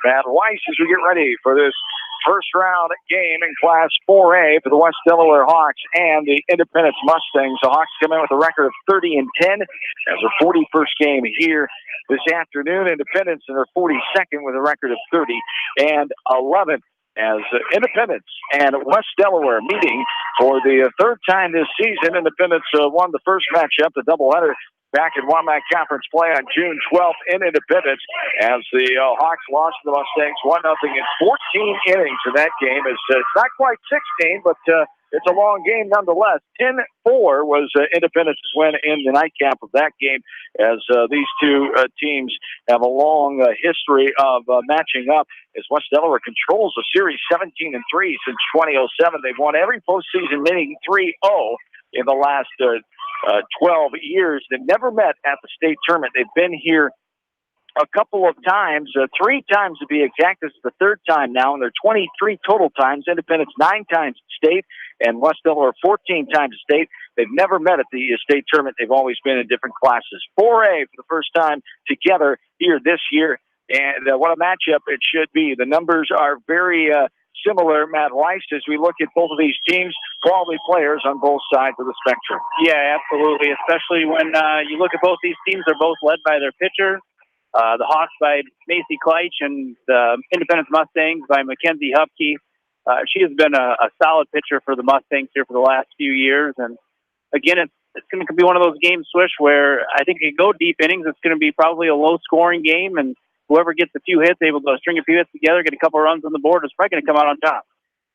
Matt Weiss as we get ready for this first round game in Class 4A for the West Delaware Hawks and the Independence Mustangs. The Hawks come in with a record of 30-10 as their 41st game here this afternoon. Independence in their 42nd with a record of 30-11. As Independence and West Delaware meeting for the third time this season. Independence won the first matchup, the doubleheader, back in WAMAC Conference play on June 12th in Independence, as the Hawks lost to the Mustangs 1-0 in 14 innings in that game. It's not quite 16, but it's a long game nonetheless. 10-4 was Independence's win in the nightcap of that game, as these two teams have a long history of matching up, as West Delaware controls the series 17-3 since 2007. They've won every postseason meeting 3-0 in the last 12 years. They've never met at the state tournament. They've been here a couple of times, 3 times to be exact. This is the third time now, and they're 23 total times. Independence 9 times state, and West Delaware 14 times state. They've never met at the state tournament. They've always been in different classes. 4A for the first time together here this year, and what a matchup it should be. The numbers are very similar, Matt Weiss, as we look at both of these teams, quality players on both sides of the spectrum. Yeah, absolutely, especially when you look at both these teams. They're both led by their pitchers. The Hawks by Macy Kleitch and the Independence Mustangs by Mackenzie Hupke. She has been a solid pitcher for the Mustangs here for the last few years. And again, it's going to be one of those games, Swish, where I think if you go deep innings, it's going to be probably a low-scoring game, and whoever gets a few hits, able to string a few hits together, get a couple runs on the board, is probably going to come out on top.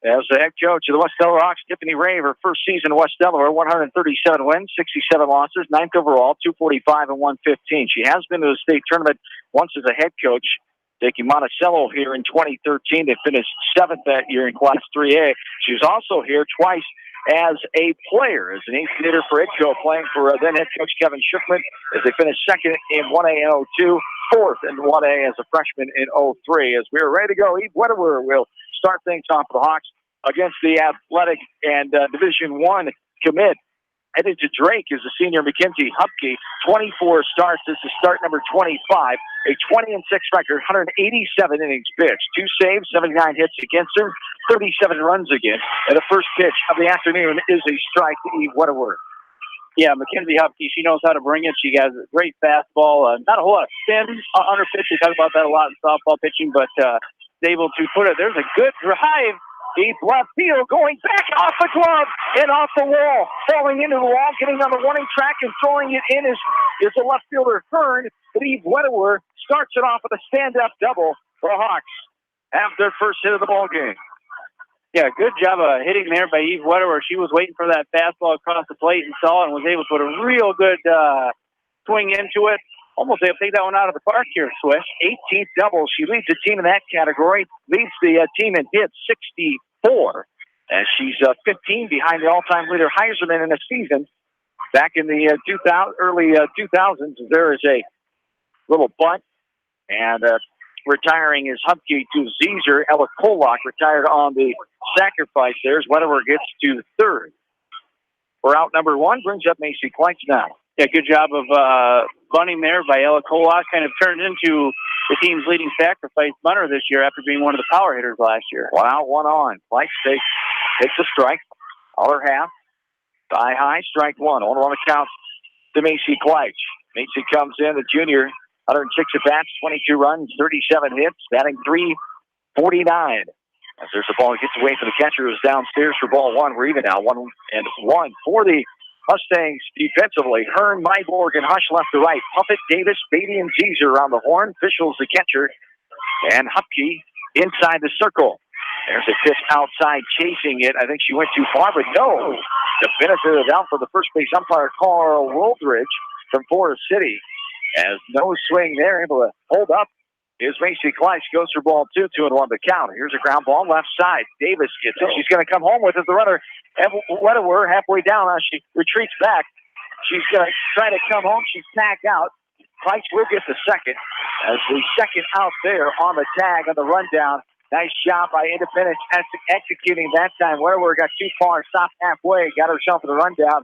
As the head coach of the West Delaware Hawks, Tiffany Ray, her first season in West Delaware, 137 wins, 67 losses, 9th overall, 245 and 115. She has been to the state tournament once as a head coach, taking Monticello here in 2013. They finished 7th that year in Class 3A. She was also here twice as a player, as an 8th hitter for Idco, playing for then head coach Kevin Schiffman, as they finished 2nd in 1A in 02, 4th in 1A as a freshman in 03. As we are ready to go, Eve Wetterer will start things off for the Hawks against the athletic and Division I commit. Headed to Drake is the senior Mackenzie Hupke, 24 starts. This is start number 25, a 20-6 record, 187 innings pitched, 2 saves, 79 hits against her, 37 runs against. And the first pitch of the afternoon is a strike to Eve Wetterer. Yeah, Mackenzie Hupke, she knows how to bring it. She has a great fastball, not a whole lot of spin on her pitch. We talk about that a lot in softball pitching, but able to put it. There's a good drive. Deep left field, going back off the glove and off the wall, falling into the wall, getting on the warning track and throwing it in is the left fielder Hearn. Eve Wetterer starts it off with a stand-up double for the Hawks. Have their first hit of the ball game. Yeah, good job of hitting there by Eve Wetterer. She was waiting for that fastball across the plate and saw it and was able to put a real good swing into it. Almost able to take that one out of the park here, Swish. 18th double. She leads the team in that category. Leads the team in hits, 64. And she's 15 behind the all-time leader, Heiserman, in the season. Back in the early 2000s, there is a little bunt. And retiring is Hupke to Zeezer. Ella Kolak retired on the sacrifice there. Whatever gets to third. We're out number 1. Brings up Macy Kleitch now. Yeah, good job of bunting there by Ella Kolak. Kind of turned into the team's leading sacrifice bunter this year after being one of the power hitters last year. Wow, 1 on. Kleitch takes a strike. Other half. Thigh high, strike 1. On the count to Macy Kleitch. Macy comes in, the junior, 106 at-bats, 22 runs, 37 hits, batting .349. As there's the ball, it gets away from the catcher who's downstairs for ball 1. We're even now, 1-1 for the Mustangs defensively. Hearn, Myborg, and Hush left to right. Puppet, Davis, Beatty, and Zeezer around the horn. Fischel's the catcher. And Hupke inside the circle. There's a pitch outside chasing it. I think she went too far, but no. The benefit of the doubt for the first base umpire, Carl Woldridge from Forest City. As no swing there, able to hold up. Here's Macy Kleitch, goes for ball 2, 2-1 the count. Here's a ground ball left side. Davis gets it. She's going to come home with it. The runner, Wetterer, halfway down. Now she retreats back. She's going to try to come home. She's tagged out. Kleitch will get the second. As the second out there on the tag on the rundown. Nice job by Independence executing that time. Wetterer got too far, stopped halfway, got herself in the rundown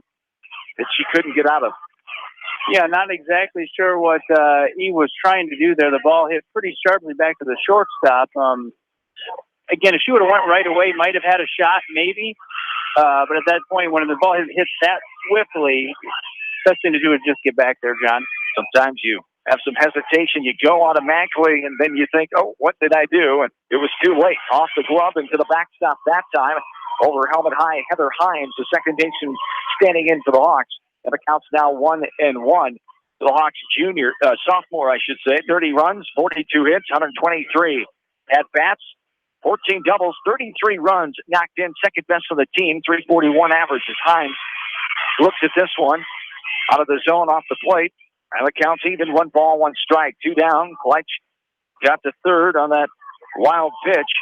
that she couldn't get out of. Yeah, not exactly sure what he was trying to do there. The ball hit pretty sharply back to the shortstop. Again, if she would have went right away, might have had a shot, maybe. But at that point, when the ball hits that swiftly, best thing to do is just get back there, John. Sometimes you have some hesitation. You go automatically, and then you think, oh, what did I do? And it was too late. Off the glove into the backstop that time. Over helmet high, Heather Hines, the second baseman, standing in for the Hawks. And the count's now 1-1. The Hawks sophomore, I should say. 30 runs, 42 hits, 123 at-bats. 14 doubles, 33 runs knocked in, second best for the team, 341 average as Hines looks at this one out of the zone off the plate. And the count's even, 1 ball, 1 strike, 2 down. Kleitsch got to third on that wild pitch.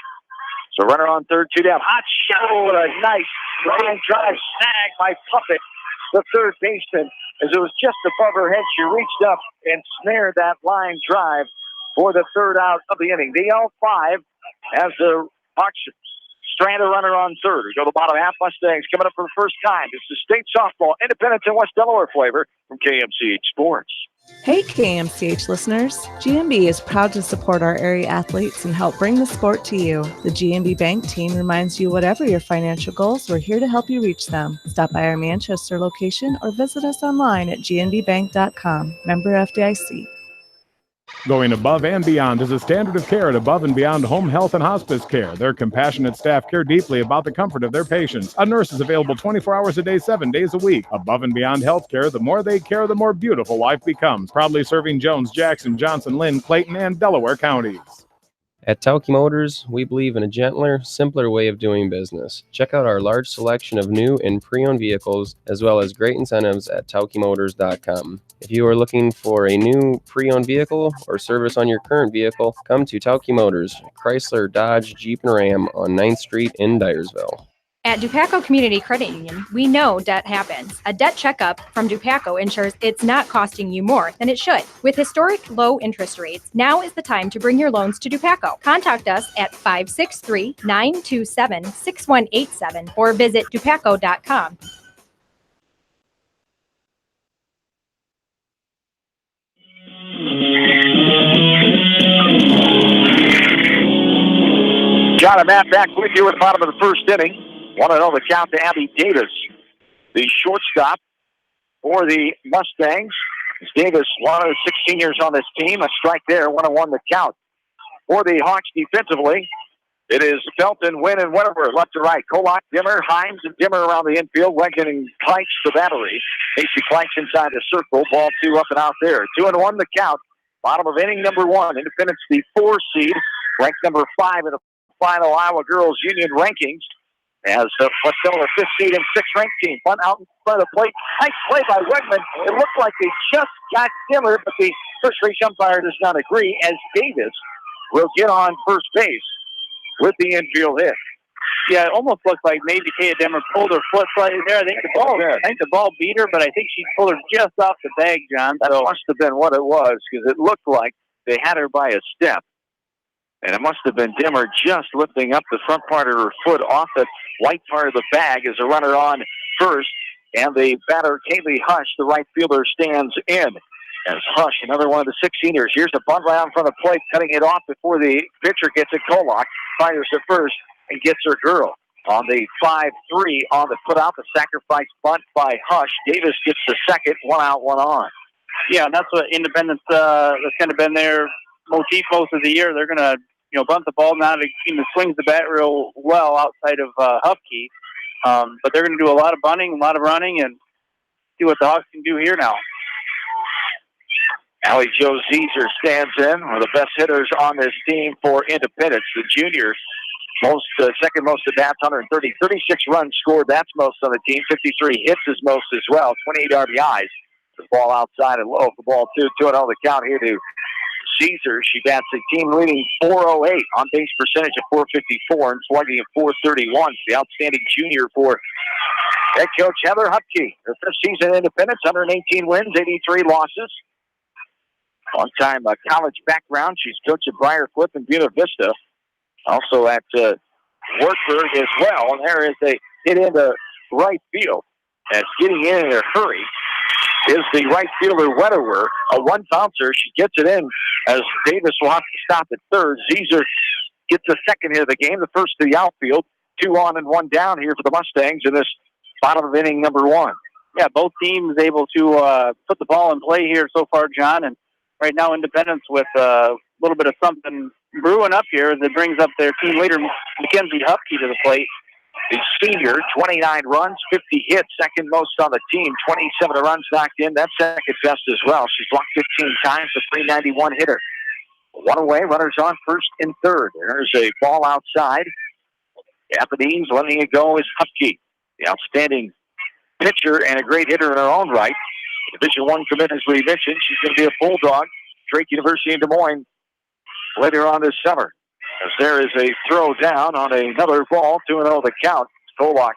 So runner on third, 2 down. Hot shot, a nice line drive snag by Puppet, the third baseman. As it was just above her head, she reached up and snared that line drive for the third out of the inning. The L5 as the Hawks strand a runner on third. We go to the bottom half. Mustangs coming up for the first time. It's the state softball, Independence and West Delaware flavor from KMCH Sports. Hey KMCH listeners, GMB is proud to support our area athletes and help bring the sport to you. The GMB Bank team reminds you whatever your financial goals, we're here to help you reach them. Stop by our Manchester location or visit us online at gnbbank.com. Member FDIC. Going above and beyond is a standard of care at Above and Beyond Home Health and Hospice Care. Their compassionate staff care deeply about the comfort of their patients. A nurse is available 24 hours a day, 7 days a week. Above and Beyond Healthcare, the more they care, the more beautiful life becomes. Proudly serving Jones, Jackson, Johnson, Lynn, Clayton, and Delaware counties. At Tauke Motors, we believe in a gentler, simpler way of doing business. Check out our large selection of new and pre-owned vehicles, as well as great incentives at TaukeMotors.com. If you are looking for a new pre-owned vehicle or service on your current vehicle, come to Tauke Motors, Chrysler, Dodge, Jeep, and Ram on 9th Street in Dyersville. At Dupaco Community Credit Union, we know debt happens. A debt checkup from Dupaco ensures it's not costing you more than it should. With historic low interest rates, now is the time to bring your loans to Dupaco. Contact us at 563-927-6187 or visit dupaco.com. John and Matt back with you at the bottom of the first inning. 1-0 the count to Abby Davis, the shortstop for the Mustangs. Davis, one of the 6 seniors on this team. A strike there, 1-1 the count. For the Hawks defensively, it is Felton, Wynn, and Wetterberg left to right. Kolak, Dimmer, Hines, and Dimmer around the infield. Wenken and Kleitsch the battery. Casey Kleitsch inside the circle. Ball 2 up and out there. 2-1 the count. Bottom of inning number 1. Independence the 4 seed, ranked number 5 in the final Iowa Girls Union rankings. As West Delaware 5th seed and 6th ranked team. Bunt out in front of the plate. Nice play by Wegman. It looked like they just got Dimmer, but the first base umpire does not agree, as Davis will get on first base with the infield hit. Yeah, it almost looked like maybe Kaya Demmer pulled her foot slightly there. I think the ball beat her, but I think she pulled her just off the bag, John. That must have been what it was, because it looked like they had her by a step. And it must have been Dimmer just lifting up the front part of her foot off the white part of the bag as a runner on first. And the batter, Kaylee Hush, the right fielder, stands in. As Hush, another one of the 6 seniors. Here's the bunt right in front of the plate, cutting it off before the pitcher gets it. Kolak fires to first and gets her girl. On the 5-3 on the put out, the sacrifice bunt by Hush. Davis gets the second, 1 out, 1 on. Yeah, and that's what Independence that's kind of been their motif most of the year. They're going to bunt the ball. Now the team that swings the bat real well outside of Hupke. But they're going to do a lot of bunting, a lot of running, and see what the Hawks can do here now. Allie Jo Zeeser stands in, one of the best hitters on this team for Independence. The junior, second most at bats, 130, 36 runs scored. That's most on the team. 53 hits is most as well. 28 RBIs. The ball outside and low for ball 2. 2-0 the count here to Zeeser. She bats a team-leading .408, on-base percentage of .454, and slugging of .431. The outstanding junior for head coach Heather Hupke. Her first season in Independence, 118 wins, 83 losses. Long-time college background. She's coached at Briarcliff and Buena Vista. Also at Wartburg as well. And there is a hit into right field. As getting in a hurry is the right fielder, Wetterwer. A one bouncer. She gets it in as Davis will have to stop at third. Zeser gets the second hit of the game, the first to the outfield. 2 on and 1 down here for the Mustangs in this bottom of inning number 1. Yeah, both teams able to put the ball in play here so far, John. And right now, Independence with a little bit of something brewing up here as it brings up their team leader, Mackenzie Hupke, to the plate. The senior, 29 runs, 50 hits, second most on the team, 27 runs knocked in. That's second best as well. She's walked 15 times, a 391 hitter. 1 away, runners on first and third. There's a ball outside. Japanese letting it go is Hupke, the outstanding pitcher and a great hitter in her own right. Division I commit, as we mentioned. She's going to be a Bulldog, Drake University in Des Moines later on this summer. As there is a throw down on another ball, 2-0 the count. Kolak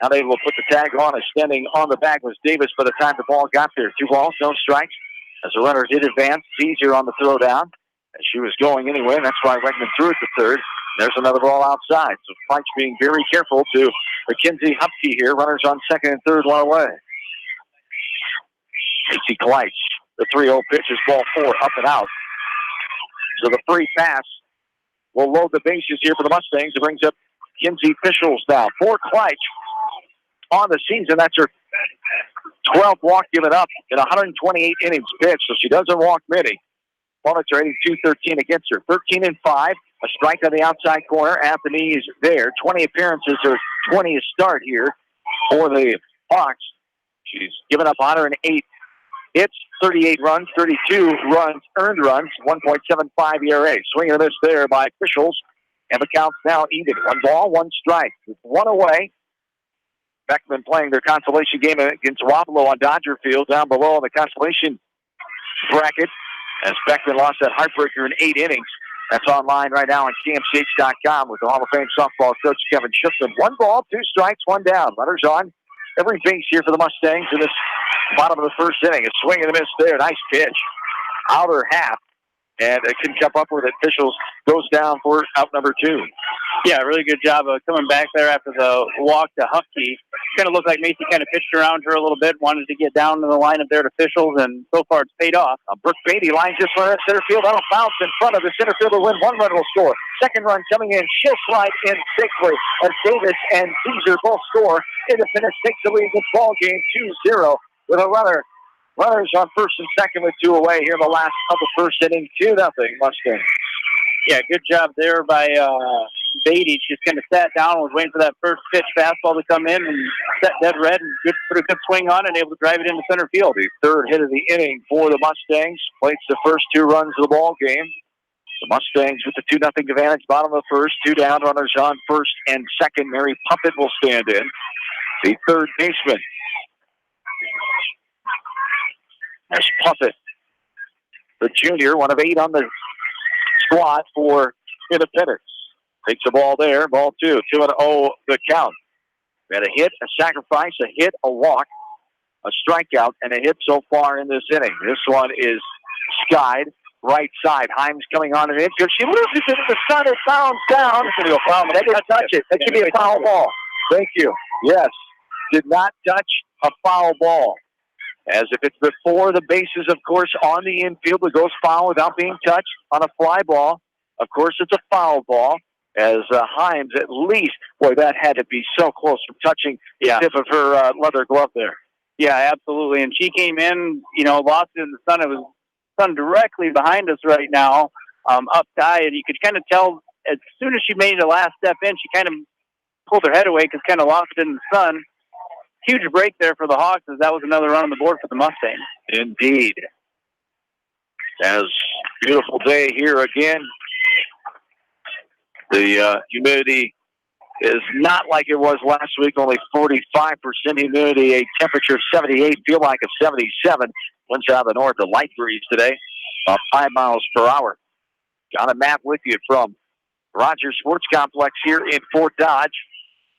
not able to put the tag on. Standing on the bag was Davis by the time the ball got there. 2 balls, no strikes. As the runner did advance, easier on the throw down. As she was going anyway, and that's why Wegman threw it to third. There's another ball outside. So Fleich being very careful to Mackenzie Hupke here. Runners on second and third, 1 away. Casey Kleitz, the 3-0 pitch is ball 4, up and out. So the free pass will load the bases here for the Mustangs. It brings up Kinsey Fischels now. For Kleitz on the season, that's her 12th walk given up in 128 innings pitched, so she doesn't walk many. Opponents are hitting .213 against her. 13-5, a strike on the outside corner. Anthony is there. 20 appearances, her 20th start here for the Hawks. She's given up 108 hits, 38 runs, 32 runs, earned runs, 1.75 ERA. Swing and a miss there by Fischels, and the count's now even. 1 ball, 1 strike. With 1 away, Beckman playing their consolation game against Wapello on Dodger Field, down below in the consolation bracket, as Beckman lost that heartbreaker in 8 innings. That's online right now on KMCH.com with the Hall of Fame softball coach Kevin Shipton. 1 ball, 2 strikes, 1 down. Runners on every base here for the Mustangs in this bottom of the first inning. A swing and a miss there. Nice pitch. Outer half. And it couldn't come up with it. Fischels goes down for out number 2. Yeah, really good job of coming back there after the walk to Hupke. Kind of looked like Macy kind of pitched around her a little bit, wanted to get down to the line up there to Fischels, and so far it's paid off. Brooke Beatty lines this one at center field. That'll bounce in front of the center fielder. Win. 1 run will score. Second run coming in. She'll slide in safely. And Davis and Caesar both score. Independence takes the lead in this ball game 2-0 with a runner. Runners on first and second with 2 away here in the last of the first inning. 2-0 Mustangs. Yeah, good job there by Beatty. Just kind of sat down, was waiting for that first pitch fastball to come in, and set dead red and put a good swing on it and able to drive it into center field. The third hit of the inning for the Mustangs. Plates the first 2 runs of the ball game. The Mustangs with the 2-0 advantage, bottom of the first. 2 down, runners on first and second. Mary Puppet will stand in. The third baseman. As Puppet, the junior, 1 of 8 on the squad for Independence. Takes the ball there, ball 2. 2-0 the count. We had a hit, a sacrifice, a hit, a walk, a strikeout, and a hit so far in this inning. This one is skied right side. Himes coming on and in. She loses it in the sun. It bounds down. It's going to go foul. That didn't touch it. That should be a foul ball. Thank you. Yes. Did not touch a foul ball. As if it's before the bases, of course, on the infield, it goes foul without being touched on a fly ball. Of course, it's a foul ball. As Himes, at least, boy, that had to be so close from touching the tip of her leather glove there. Yeah, absolutely. And she came in, lost it in the sun. It was sun directly behind us right now, up high, and you could kind of tell as soon as she made the last step in, she kind of pulled her head away because kind of lost it in the sun. Huge break there for the Hawks, as that was another run on the board for the Mustangs. Indeed. As beautiful day here again. The humidity is not like it was last week, only 45% humidity, a temperature of 78, feel like a 77. Winds out of the north, a light breeze today, about 5 miles per hour. Got a map with you from Rogers Sports Complex here in Fort Dodge,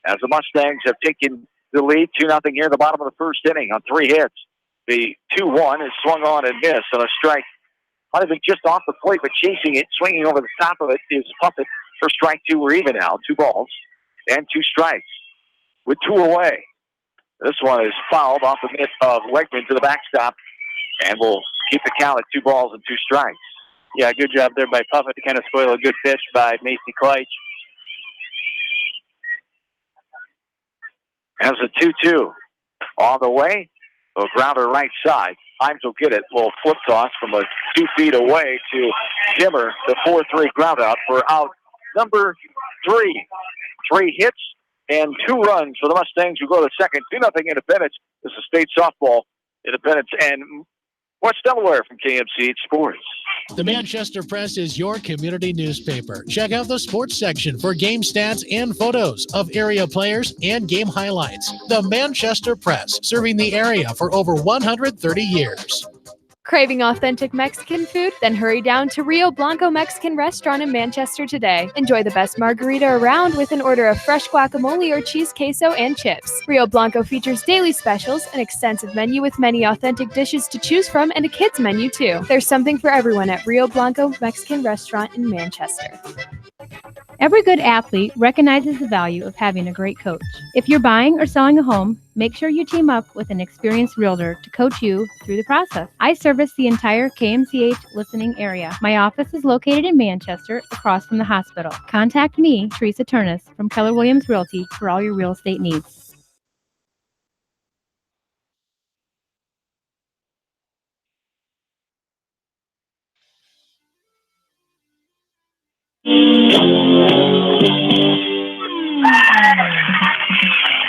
as the Mustangs have taken the lead, 2-0 here in the bottom of the first inning on 3 hits. The 2-1 is swung on and missed on a strike. Might have been just off the plate, but chasing it, swinging over the top of it is Puppet. For strike 2, we're even now. 2 balls and 2 strikes with 2 away. This one is fouled off the mitt of Wegman to the backstop, and will keep the count at 2 balls and 2 strikes. Yeah, good job there by Puffett to kind of spoil a good pitch by Macy Kleitch. As a 2-2 on the way, a grounder right side. Himes will get it. Little flip toss from 2 feet away to Dimmer. The 4-3 ground out for out number 3. 3 hits and 2 runs for the Mustangs, who go to second. 2-0 Independence. This is state softball. Independence and West Delaware from KMCH Sports. The Manchester Press is your community newspaper. Check out the sports section for game stats and photos of area players and game highlights. The Manchester Press, serving the area for over 130 years. Craving authentic Mexican food? Then hurry down to Rio Blanco Mexican Restaurant in Manchester today. Enjoy the best margarita around with an order of fresh guacamole or cheese queso and chips. Rio Blanco features daily specials, an extensive menu with many authentic dishes to choose from, and a kids menu too. There's something for everyone at Rio Blanco Mexican Restaurant in Manchester. Every good athlete recognizes the value of having a great coach. If you're buying or selling a home, make sure you team up with an experienced realtor to coach you through the process. I service the entire KMCH listening area. My office is located in Manchester, across from the hospital. Contact me, Teresa Turnus, from Keller Williams Realty for all your real estate needs.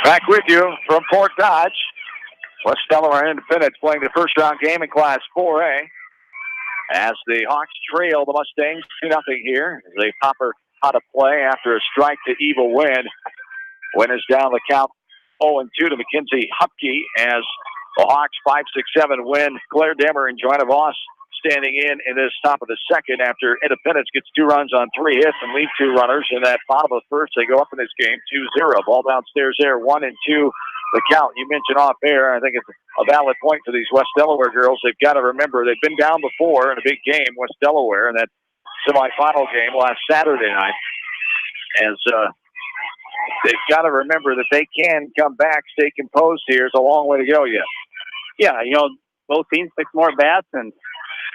Back with you from Fort Dodge. West Delaware Independence playing the first round game in Class 4A. As the Hawks trail the Mustangs 2-0 here. As they pop her out of play after a strike to Eva Wynn. Wynn is down the count 0-2 to Mackenzie Hupke as the Hawks 5-6-7 win. Claire Demmer and Joanna Voss standing in this top of the second after Independence gets 2 runs on 3 hits and leave 2 runners. In that bottom of the first, they go up in this game 2-0. Ball downstairs there, 1-2. The count you mentioned off air, I think it's a valid point for these West Delaware girls. They've got to remember they've been down before in a big game, West Delaware, in that semifinal game last Saturday night. As they've got to remember that they can come back, stay composed here. It's a long way to go yet. Yeah, you know, both teams 6 more bats, and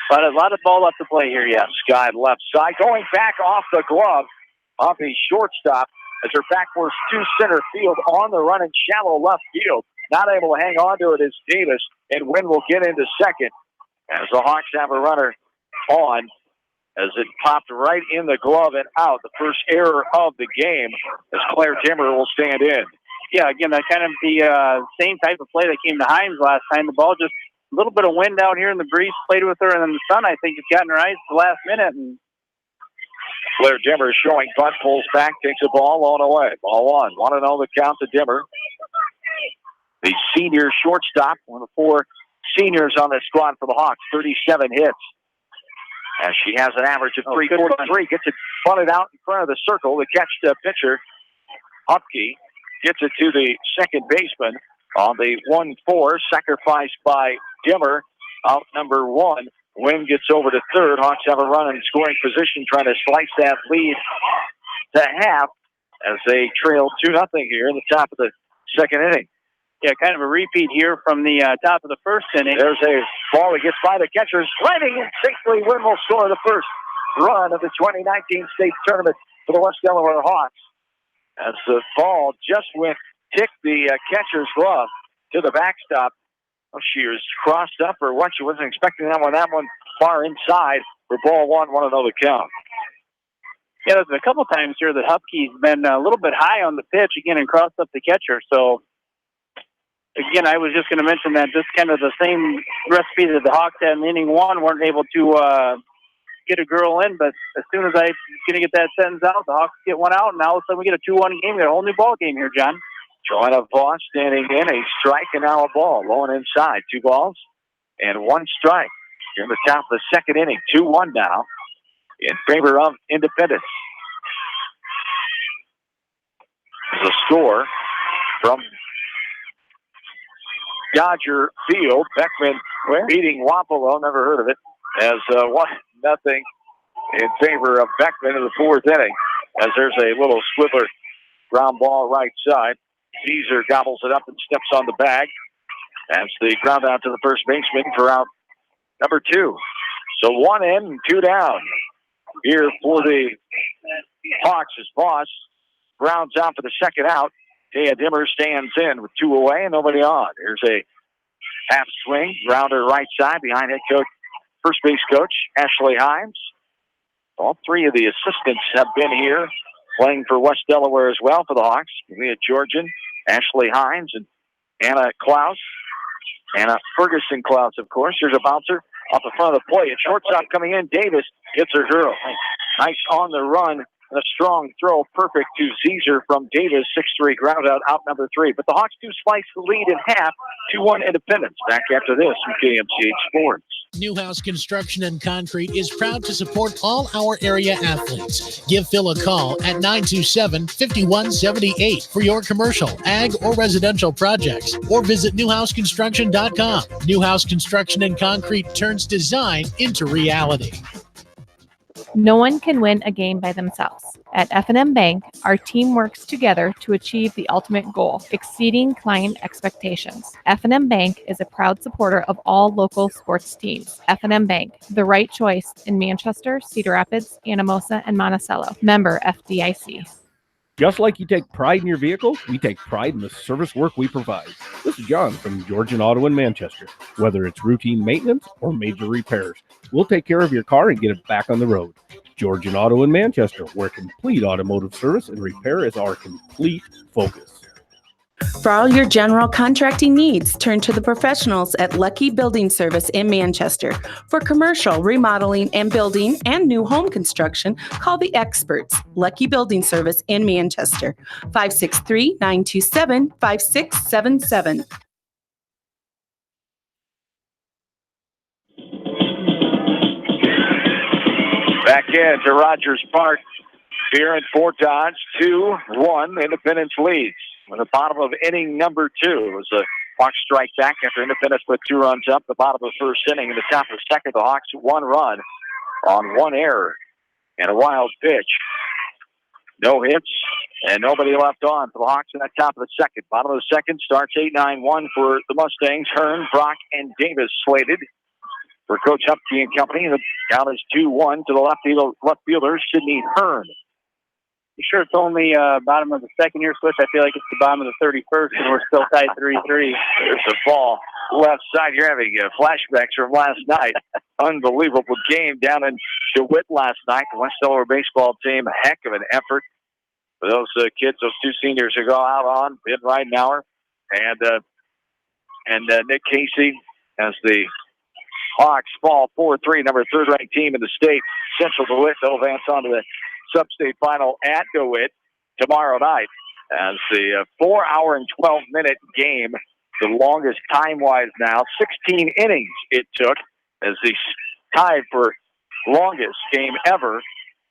but a lot of ball left to play here yet. Sky left side, going back off the glove, off the shortstop, as her back force to center field on the run in shallow left field. Not able to hang on to it is Davis, and Wynn will get into second as the Hawks have a runner on as it popped right in the glove and out. The first error of the game as Claire Timmer will stand in. Yeah, again, that kind of the same type of play that came to Himes last time. The ball just a little bit of wind out here in the breeze played with her, and then the sun, I think, has gotten her eyes at the last minute. And Claire Dimmer showing bunt, pulls back, takes the ball on away. Ball 1. 1-0 the count to Dimmer. The senior shortstop, one of the 4 seniors on the squad for the Hawks, 37 hits. As she has an average of 343, gets it bunted out in front of the circle. The catch the pitcher, Hupke, gets it to the second baseman on the 1-4, sacrificed by Dimmer, out number 1. Wynn gets over to third. Hawks have a run in scoring position, trying to slice that lead to half as they trail 2-0 here in the top of the second inning. Yeah, kind of a repeat here from the top of the first inning. There's a ball that gets by the catcher, sliding in safely. Wynn will score the first run of the 2019 state tournament for the West Delaware Hawks. As the ball just ticked the catcher's glove to the backstop. Oh, she was crossed up or what? She wasn't expecting that one. That one far inside for ball 1. 1-0 the count. Yeah, there's a couple times here that Hupke's been a little bit high on the pitch again and crossed up the catcher. So, again, I was just going to mention that this kind of the same recipe that the Hawks had in inning 1, weren't able to get a girl in, but as soon as I'm going to get that sentence out, the Hawks get one out, and now all of a sudden we get a 2-1 game. We got a whole new ball game here, John. Joanna Voss standing in, a strike and now a ball. Low and inside, 2 balls and 1 strike. Here in the top of the second inning, 2-1 now in favor of Independence. There's a score from Dodger Field. Beckman beating Wapello, never heard of it, as 1-0 in favor of Beckman in the 4th inning. As there's a little swiveler ground ball right side. Caesar gobbles it up and steps on the bag. That's the ground out to the first baseman for out number 2. So 1 in and 2 down here for the Hawks as Voss grounds out for the second out. Taya Dimmer stands in with 2 away and nobody on. Here's a half swing, grounder right side behind head coach, first base coach Ashley Himes. All 3 of the assistants have been here playing for West Delaware as well for the Hawks. Leah Georgian, Ashley Himes, and Anna Klaus. Anna Ferguson Klaus, of course. Here's a bouncer off the front of the plate. Shortstop coming in. Davis hits her girl. Nice on the run. And a strong throw, perfect to Caesar from Davis, 6-3 ground out number 3. But the Hawks do slice the lead in half, 2-1 Independence. Back after this from KMCH Sports. Newhouse Construction and Concrete is proud to support all our area athletes. Give Phil a call at 927-5178 for your commercial, ag, or residential projects, or visit newhouseconstruction.com. Newhouse Construction and Concrete turns design into reality. No one can win a game by themselves. At F&M Bank, our team works together to achieve the ultimate goal, exceeding client expectations. F&M Bank is a proud supporter of all local sports teams. F&M Bank, the right choice in Manchester, Cedar Rapids, Anamosa, and Monticello. Member FDIC. Just like you take pride in your vehicle, we take pride in the service work we provide. This is John from Georgian Auto in Manchester. Whether it's routine maintenance or major repairs, we'll take care of your car and get it back on the road. Georgian Auto in Manchester, where complete automotive service and repair is our complete focus. For all your general contracting needs, turn to the professionals at Lucky Building Service in Manchester. For commercial, remodeling, and building and new home construction, call the experts. Lucky Building Service in Manchester, 563-927-5677. Back in to Rogers Park here in Fort Dodge. 2-1 Independence leads. In the bottom of inning number 2. It was a Hawks strike back after Independence put 2 runs up. The bottom of the first inning. In the top of the second, the Hawks 1 run on 1 error and a wild pitch. No hits and nobody left on for the Hawks in that top of the second. Bottom of the second starts 8-9-1 for the Mustangs. Hearn, Brock, and Davis slated for Coach Hupke and company. The count is 2-1 to the left fielder, Sydney Hearn. You sure it's only bottom of the second here, Switch? I feel like it's the bottom of the 31st, and we're still tied 3-3. There's a ball left side. You're having flashbacks from last night. Unbelievable game down in DeWitt last night. The West Delaware baseball team, a heck of an effort for those kids, those 2 seniors who go out on Ben Ridenauer and Nick Casey as the Hawks fall 4-3, number 3rd-ranked team in the state. Central DeWitt, they'll advance on to the sub-state final at DeWitt tomorrow night as the 4-hour and 12-minute game, the longest time-wise now, 16 innings it took as the tied for longest game ever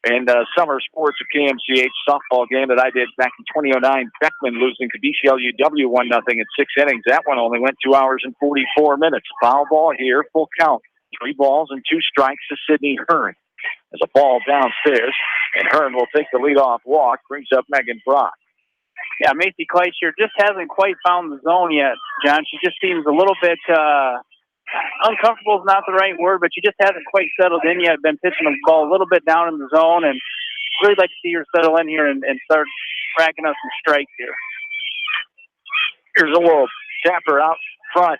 in summer sports, a KMCH softball game that I did back in 2009. Beckman losing to BCLUW 1-0 in 6 innings. That one only went 2 hours and 44 minutes. Foul ball here, full count. 3 balls and 2 strikes to Sydney Hearn. As a ball downstairs, and Hearn will take the leadoff walk, brings up Megan Brock. Yeah, Macy Kleischer just hasn't quite found the zone yet, John. She just seems a little bit uncomfortable is not the right word, but she just hasn't quite settled in yet. Been pitching the ball a little bit down in the zone, and really like to see her settle in here and start racking up some strikes here. Here's a little tapper out front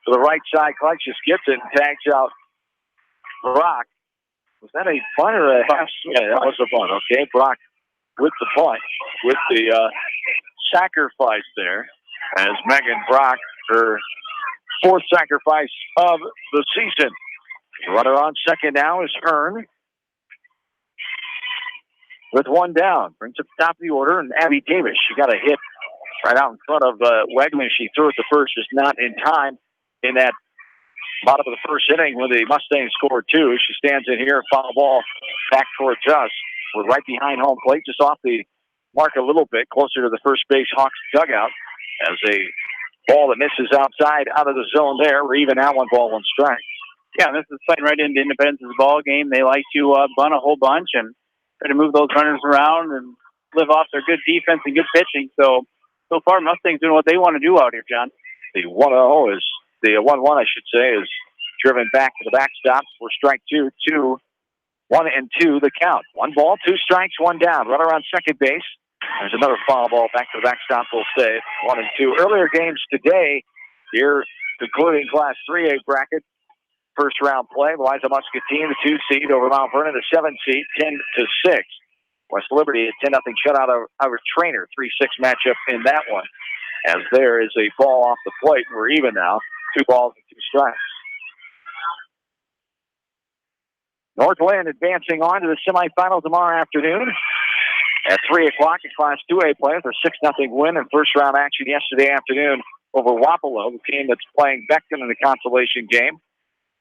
to the right side. Kleischer gets it and tags out Brock. Was that a punt or a half? Yeah, that was a punt. Okay, Brock with the punt, with the sacrifice there, as Megan Brock, her 4th sacrifice of the season. The runner on second now is Hearn with 1 down. Brings up the top of the order, and Abby Davis. She got a hit right out in front of Wegman. She threw it to first, just not in time in that bottom of the first inning when the Mustangs scored 2. She stands in here, foul ball back towards us. We're right behind home plate, just off the mark a little bit, closer to the first base Hawks dugout, as a ball that misses outside out of the zone there. We're even at 1 ball, 1 strike. Yeah, this is playing right into Independence's ball game. They like to bunt a whole bunch and try to move those runners around and live off their good defense and good pitching. So So far, Mustangs doing what they want to do out here, John. The 1-0 is, the 1-1, I should say, is driven back to the backstop for strike two. 1-2 the count. 1 ball, 2 strikes, 1 down. Runner on second base. There's another foul ball back to the backstop. Will save 1-2. Earlier games today, here concluding Class 3A bracket. First round play. Louisa Muscatine, the 2 seed over Mount Vernon, the 7 seed, 10-6. West Liberty, a 10-0 shutout of our Trainer, 3-6 matchup in that one. As there is a ball off the plate. We're even now. 2 balls and 2 strikes. Northland advancing on to the semifinals tomorrow afternoon. At 3 o'clock, in Class 2A play with a 6-0 win in first round action yesterday afternoon over Wapello, the team that's playing Beckton in the consolation game.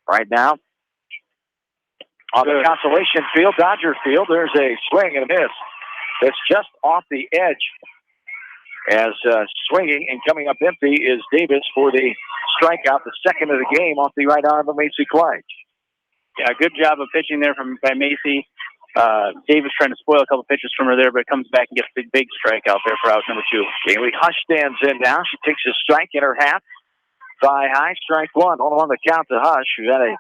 Right now, on the consolation field, Dodger Field, there's a swing and a miss. It's just off the edge. As swinging and coming up empty is Davis for the strikeout, the second of the game off the right arm of Macy Clyde. Yeah, good job of pitching there by Macy. Davis trying to spoil a couple pitches from her there, but comes back and gets a big strikeout there for out number 2. Kaylee Hush stands in now. She takes a strike in her half. Thigh high, strike 1. On the count to Hush, who had a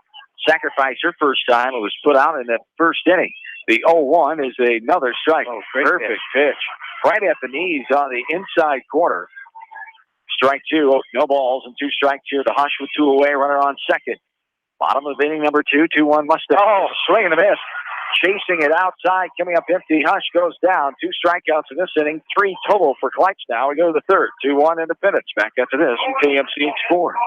sacrifice her first time. It was put out in the first inning. The 0-1 is another strike. Oh, perfect pitch. Right at the knees on the inside corner. Strike 2. No balls and 2 strikes here to Hush with 2 away. Runner on second. Bottom of inning number 2. 2-1 Mustang. Oh, swing and a miss. Chasing it outside, coming up empty. Hush goes down. 2 strikeouts in this inning. 3 total for Kleitz now. We go to the third. 2-1 Independence. Back after this from KMC Sports.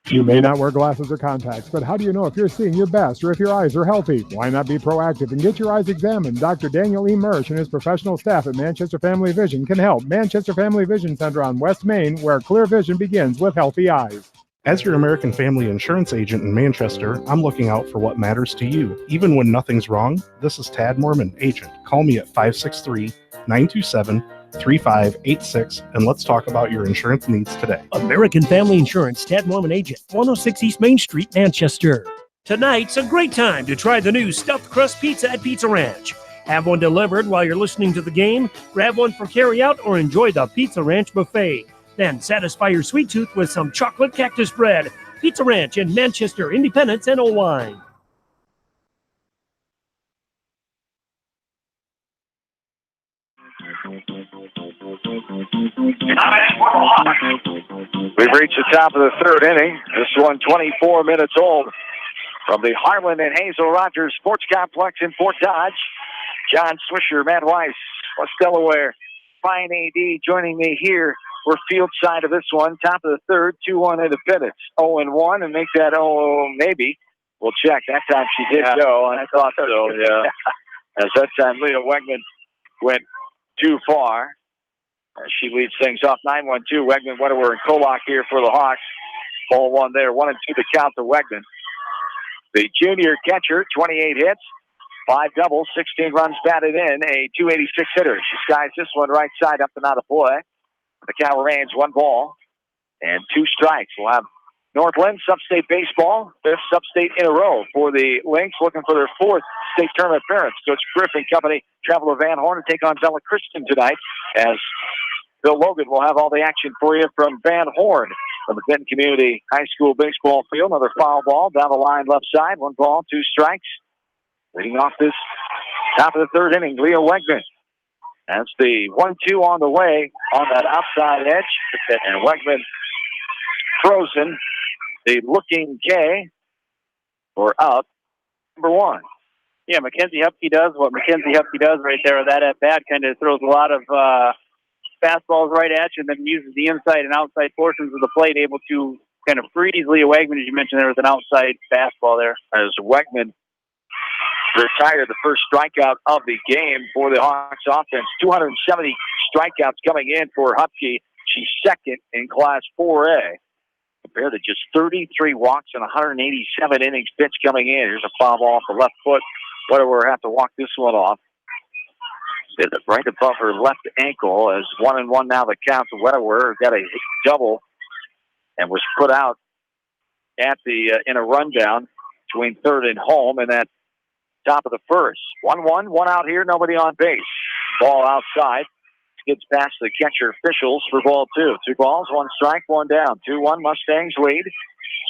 You may not wear glasses or contacts, but how do you know if you're seeing your best or if your eyes are healthy? Why not be proactive and get your eyes examined? Dr. Daniel E. Mersch and his professional staff at Manchester Family Vision can help. Manchester Family Vision Center on West Main, where clear vision begins with healthy eyes. As your American Family Insurance agent in Manchester, I'm looking out for what matters to you. Even when nothing's wrong, this is Tad Mormon, agent. Call me at 563-927-3586 and let's talk about your insurance needs today. American Family Insurance, Tad Mormon agent, 106 East Main Street, Manchester. Tonight's a great time to try the new stuffed crust pizza at Pizza Ranch. Have one delivered while you're listening to the game, grab one for carryout, or enjoy the Pizza Ranch buffet. Then satisfy your sweet tooth with some chocolate cactus bread. Pizza Ranch in Manchester, Independence, and Owine. We've reached the top of the third inning. This one 24 minutes old. From the Harlan and Hazel Rogers Sports Complex in Fort Dodge, John Swisher, Matt Weiss, West Delaware, Fine AD joining me here. We're field side of this one, top of the third, 2-1 Independence. 0-1 and make that maybe. We'll check. That time she did go, and I thought so, yeah. As that time Leah Wegman went too far. She leads things off 9-1-2. Wegman, Wedewer, and Kolak here for the Hawks. Ball 1 there, 1-2 the count to Wegman. The junior catcher, 28 hits, 5 doubles, 16 runs batted in, a 286 hitter. She skies this one right side up and out of play. The count remains 1 ball and 2 strikes. We'll have Northland Sub-State Baseball, 5th Sub-State in a row for the Lynx, looking for their 4th state tournament appearance. Coach Griffin Company travel to Van Horn to take on Bella Christian tonight, as Bill Logan will have all the action for you from Van Horn from the Benton Community High School baseball field. Another foul ball down the line left side. 1 ball, 2 strikes. Leading off this top of the third inning, Leah Wegman. That's the 1-2 on the way on that outside edge. And Wegman frozen. The looking K for out number 1. Yeah, Mackenzie Hupke does what Mackenzie Hupke does right there. That at bat kind of throws a lot of fastballs right at you and then uses the inside and outside portions of the plate, able to kind of freeze Leah Wegman, as you mentioned, there was an outside fastball there. As Wegman retired the first strikeout of the game for the Hawks offense. 270 strikeouts coming in for Hupke. She's second in Class 4A. Compared to just 33 walks and 187 innings pitched coming in. Here's a foul ball off the left foot. Wedewer have to walk this one off. Did it right above her left ankle as 1-1 now the count to Wedewer. Got a double and was put out at the in a rundown between third and home, and that top of the first. 1-1, 1 out here, nobody on base. Ball outside. gets past the catcher officials for ball 2. 2 balls, 1 strike, 1 down. 2-1 Mustangs lead.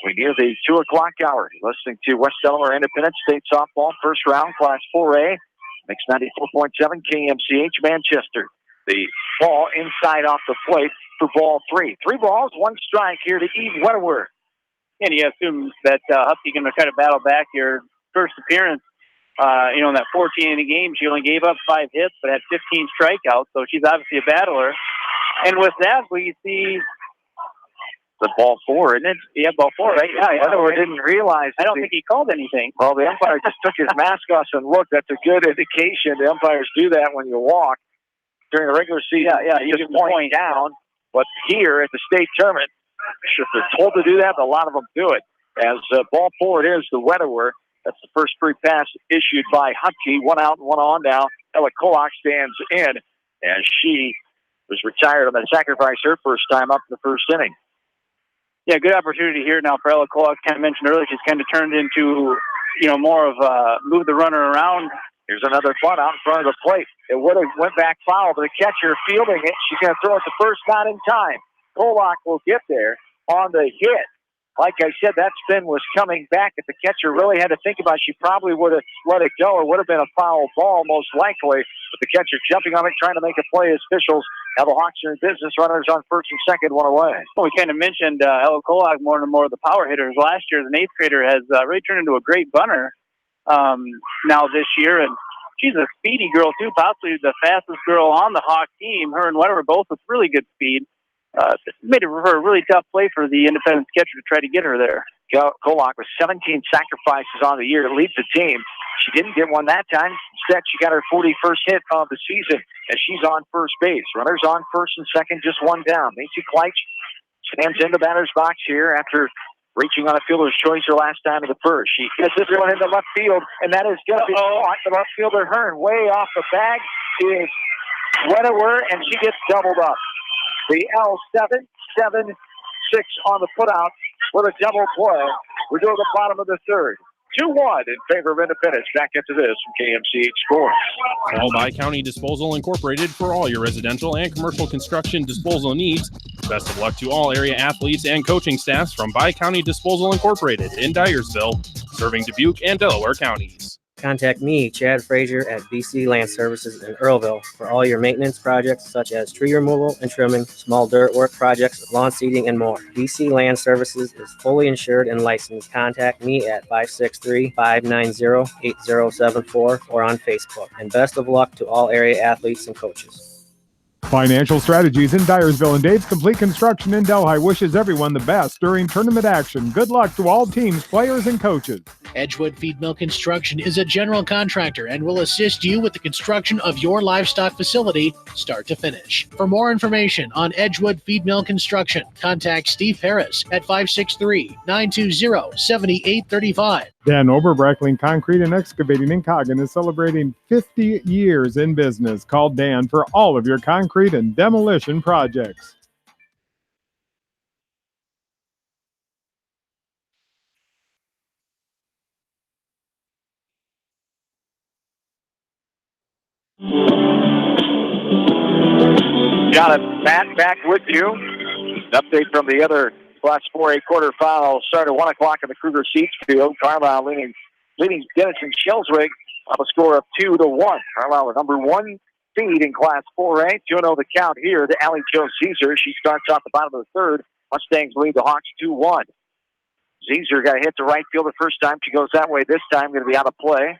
We near the 2 o'clock hour. Listening to West Delaware Independent State Softball, first round, Class 4A. Mix 94.7 KMCH Manchester. The ball inside off the plate for ball 3. 3 balls, 1 strike here to Eve Wedewer. And you assume that Hupke going to try to battle back your first appearance. In that 14-inning game, she only gave up 5 hits, but had 15 strikeouts, so she's obviously a battler. And with that, we see the ball 4, isn't it? Yeah, ball 4, right? Yeah. Wedewer didn't realize. I don't think he called anything. Well, the umpire just took his mask off and looked. That's a good indication. The umpires do that when you walk during the regular season. Yeah, you just point down. But here at the state tournament, if they're told to do that, but a lot of them do it. As ball 4 it is to Wedewer. That's the first free pass issued by Hutke. 1 out and 1 on now. Ella Kolak stands in as she was retired on the sacrifice her first time up in the first inning. Yeah, good opportunity here now for Ella Kolak. Kind of mentioned earlier, she's kind of turned into, more of move the runner around. Here's another bunt out in front of the plate. It would have went back foul, but the catcher fielding it. She's going to throw it to first, not in time. Kolak will get there on the hit. Like I said, that spin was coming back. If the catcher really had to think about it, she probably would have let it go. It would have been a foul ball, most likely. But the catcher jumping on it, trying to make a play. Officials have the Hawks in business. Runners on first and second, 1 away. Well, we kind of mentioned Ella Kolak more and more of the power hitters. Last year, the 8th grader has really turned into a great bunter now this year. And she's a speedy girl, too, possibly the fastest girl on the Hawk team. Her and Wedewer both with really good speed. Made it for a really tough play for the independent catcher to try to get her there. Kolak with 17 sacrifices on the year, leads the team. She didn't get one that time. Instead, she got her 41st hit of the season as she's on first base. Runners on first and second, just 1 down. Macy Kleitsch stands in the batter's box here after reaching on a fielder's choice her last time in the first. She gets this one into left field, and that is going to be caught. The left fielder Hearn way off the bag is Wedewer, and she gets doubled up. The L7-7-6 on the putout with a double play. We're doing the bottom of the 3rd. 2-1 in favor of Independence. Back into this from KMCH Sports. Call Bi-County Disposal Incorporated for all your residential and commercial construction disposal needs. Best of luck to all area athletes and coaching staffs from Bi-County Disposal Incorporated in Dyersville, serving Dubuque and Delaware counties. Contact me, Chad Frazier, at BC Land Services in Earlville for all your maintenance projects such as tree removal and trimming, small dirt work projects, lawn seeding, and more. BC Land Services is fully insured and licensed. Contact me at 563-590-8074 or on Facebook. And best of luck to all area athletes and coaches. Financial Strategies in Dyersville and Dave's Complete Construction in Delhi wishes everyone the best during tournament action. Good luck to all teams, players, and coaches. Edgewood Feed Mill Construction is a general contractor and will assist you with the construction of your livestock facility, start to finish. For more information on Edgewood Feed Mill Construction, contact Steve Harris at 563-920-7835. Dan Oberbreckling Concrete and Excavating in Coggin is celebrating 50 years in business. Call Dan for all of your concrete and demolition projects. Got it. Matt, back with you. An update from the other Class 4A quarterfinal start at 1 o'clock in the Kruger Seats Field. Carlisle leading Denison Shellswig on a score of 2-1. Carlisle, the number 1 seed in Class 4A. 2-0 the count here to Allie Jo Caesar. She starts off the bottom of the 3rd. Mustangs lead the Hawks 2-1. Caesar got a hit to right field the first time. She goes that way this time. Going to be out of play.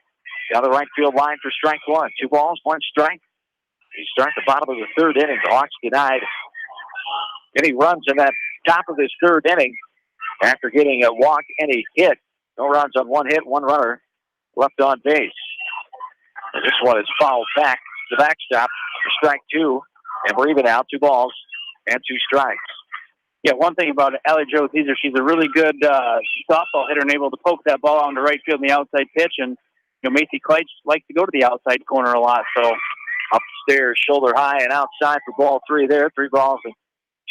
Down the right field line for strike 1. 2 balls, 1 strike. He starts the bottom of the 3rd inning. The Hawks denied any runs in that top of this 3rd inning after getting a walk and a hit. No runs on 1 hit, 1 runner left on base. And this one is fouled back to the backstop for strike 2. And we're even out. 2 balls and 2 strikes. Yeah, one thing about Allie Jo Caesar, she's a really good softball hitter and able to poke that ball on the right field in the outside pitch. And Macy Kleitsch likes to go to the outside corner a lot. So upstairs, shoulder high and outside for ball 3 there. 3 balls and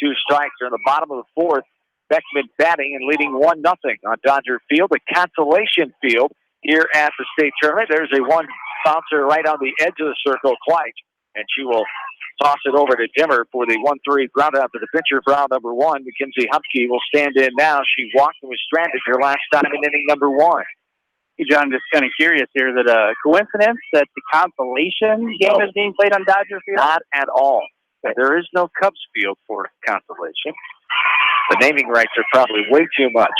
2 strikes. They're in the bottom of the 4th. Beckman batting and leading 1-0 on Dodger Field, the consolation field here at the state tournament. There's a 1 bouncer right on the edge of the circle, Kleitsch, and she will Toss it over to Dimmer for the 1-3 ground out to the pitcher for out number 1. Mackenzie Hupke will stand in now. She walked and was stranded her last time in inning number 1. Hey, John, just kind of curious here that coincidence that the consolation game is being played on Dodger Field? Not at all. There is no Cubs field for consolation. The naming rights are probably way too much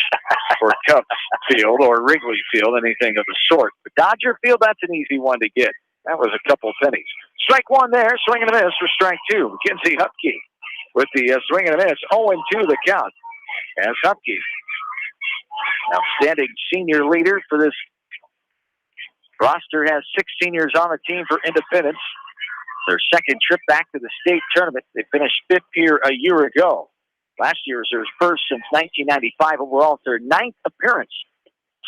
for Cubs Field or Wrigley Field, anything of the sort. But Dodger Field, that's an easy one to get. That was a couple pennies. Strike 1 there, swing and a miss for strike 2. Mackenzie Hupke with the swing and a miss, 0-2 the count. As Hupke, outstanding senior leader for this roster, has 6 seniors on the team for Independence. Their second trip back to the state tournament. They finished 5th here a year ago. Last year was their first since 1995 overall. It's their 9th appearance.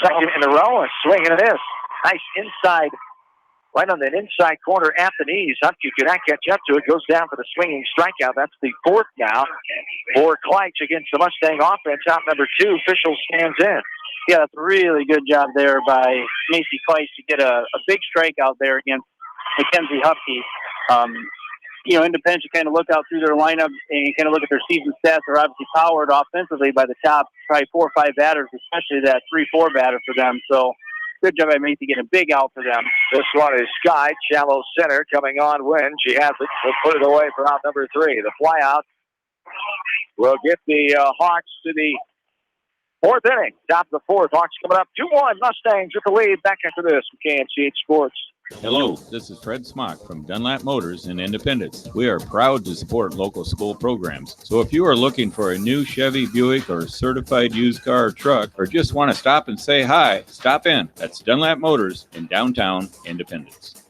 Second in a row, a swing and a miss. Nice inside, right on that inside corner at the knees. Hupke could not catch up to it. Goes down for the swinging strikeout. That's the 4th now for Kleitsch against the Mustang offense. Out number 2, Fischel stands in. Yeah, that's a really good job there by Macy Kleitsch to get a big strikeout there against Mackenzie Hupke. Independence, you kind of look out through their lineup and you kind of look at their season stats. They're obviously powered offensively by the top probably 4 or 5 batters, especially that 3-4 batter for them. So good job by Macy getting a big out for them. This one is Sky, shallow center, coming on when she has it. We'll put it away for out number 3. The fly out will get the Hawks to the 4th inning. Top of the 4th. Hawks coming up 2-1. Mustangs with the lead. Back after this from KMCH Sports. Hello, this is Fred Smock from Dunlap Motors in Independence. We are proud to support local school programs. So if you are looking for a new Chevy, Buick, or certified used car or truck, or just want to stop and say hi, stop in. That's Dunlap Motors in downtown Independence.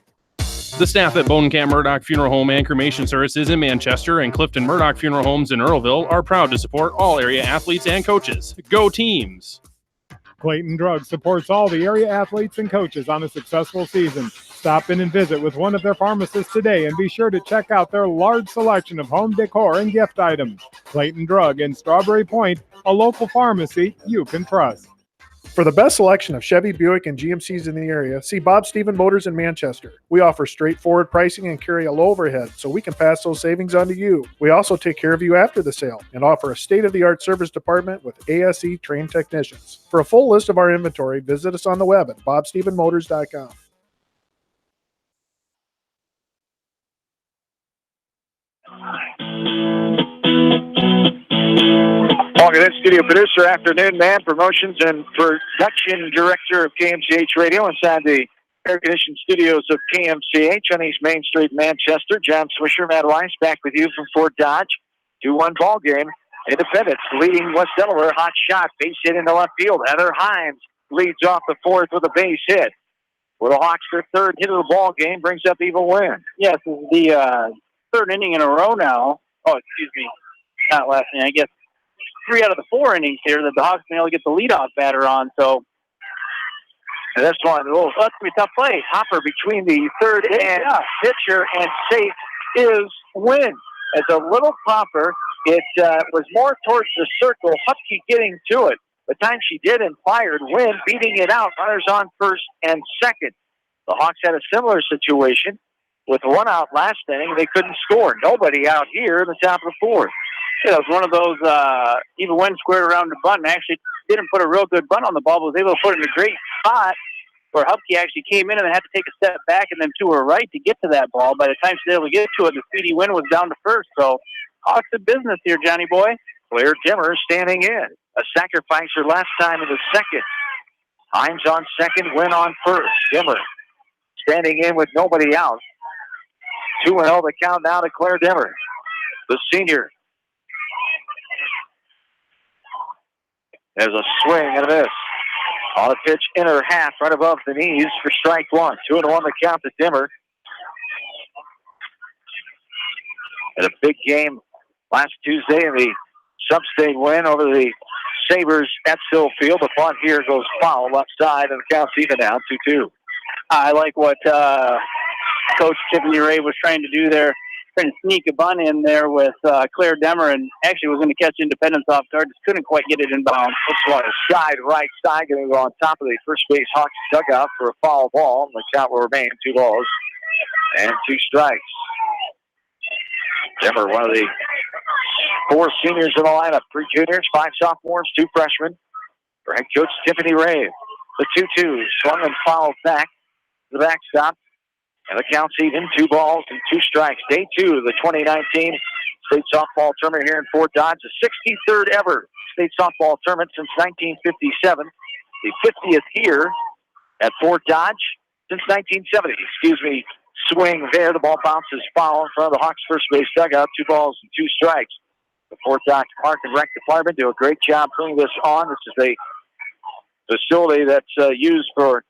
The staff at Bonecamp Murdoch Funeral Home and Cremation Services in Manchester and Clifton Murdoch Funeral Homes in Earlville are proud to support all area athletes and coaches. Go teams! Clayton Drug supports all the area athletes and coaches on a successful season. Stop in and visit with one of their pharmacists today and be sure to check out their large selection of home decor and gift items. Clayton Drug in Strawberry Point, a local pharmacy you can trust. For the best selection of Chevy, Buick, and GMCs in the area, see Bob Stephen Motors in Manchester. We offer straightforward pricing and carry a low overhead, so we can pass those savings on to you. We also take care of you after the sale and offer a state-of-the-art service department with ASE trained technicians. For a full list of our inventory, visit us on the web at bobstephenmotors.com. Welcome to studio producer, afternoon man, promotions and production director of KMCH Radio inside the air-conditioned studios of KMCH on East Main Street, Manchester. John Swisher, Matt Weiss, back with you from Fort Dodge. 2-1 ball game. Independence leading West Delaware. Hot shot, base hit into left field. Heather Hines leads off the 4th with a base hit. For the Hawks, their 3rd hit of the ball game brings up Eva Wynn. Yes, this is the 3rd inning in a row now. Oh, excuse me. Not last inning. I guess 3 out of the 4 innings here that the Hawks been able to get the leadoff batter on. So and this one, that's going to be a tough play. Hopper between the 3rd and pitcher and safe is Wynn. It's a little proper. It was more towards the circle. Hupke getting to it. The time she did and fired, Wynn beating it out. Runners on 1st and 2nd. The Hawks had a similar situation with 1 out last inning. They couldn't score. Nobody out here in the top of the 4th. Yeah, it was one of those, even Wynn squared around the bunt and actually didn't put a real good bunt on the ball, but was able to put it in a great spot where Hupke actually came in and had to take a step back and then to her right to get to that ball. By the time she was able to get to it, the speedy Wynn was down to 1st. So Hawks in business here, Johnny boy. Claire Dimmer standing in. A sacrificer last time in the 2nd. Hines on 2nd, Wynn on 1st. Dimmer standing in with nobody out. 2-0 the count now to Claire Dimmer, the senior. There's a swing and a miss. On a pitch, inner half, right above the knees for strike 1. 2-1 the count to Dimmer. And a big game last Tuesday in the sub-state win over the Sabres at Sill Field. The punt here goes foul left side, and the count's even now 2-2. I like what Coach Tiffany Ray was trying to do there. Trying to sneak a bunt in there with Claire Demmer, and actually was going to catch Independence off guard. Just couldn't quite get it in bounds. This one is side, right side, going to go on top of the first base Hawks dugout for a foul ball. The count will remain 2 balls and 2 strikes. Dimmer, one of the 4 seniors in the lineup, 3 juniors, 5 sophomores, 2 freshmen. For head coach Tiffany Ray, the 2-2 swung and fouled back to the backstop. And the count's even, 2 balls and 2 strikes. Day 2 of the 2019 state softball tournament here in Fort Dodge, the 63rd ever state softball tournament since 1957. The 50th here at Fort Dodge since 1970. Swing there. The ball bounces foul in front of the Hawks first base dugout. 2 balls and 2 strikes. The Fort Dodge Park and Rec Department do a great job putting this on. This is a facility that's used for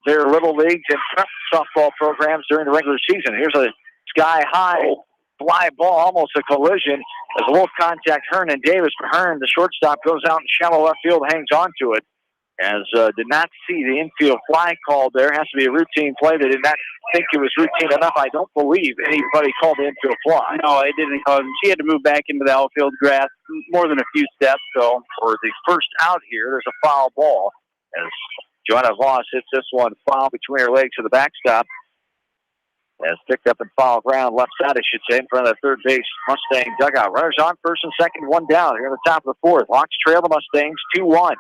their little leagues and prep softball programs during the regular season. Here's a sky-high fly ball, almost a collision, as a little contact. Hernan Davis for Hearn, the shortstop, goes out in shallow left field, hangs on to it. As did not see the infield fly called there. Has to be a routine play. They did not think it was routine enough. I don't believe anybody called the infield fly. No, they didn't call it. She had to move back into the outfield grass more than a few steps. So for the first out here, there's a foul ball. As Joanna Voss hits this one foul between her legs to the backstop. As picked up in foul ground, left side, I should say, in front of the third base Mustang dugout. Runners on first and second, 1 down here in the top of the 4th. Hawks trail the Mustangs 2-1.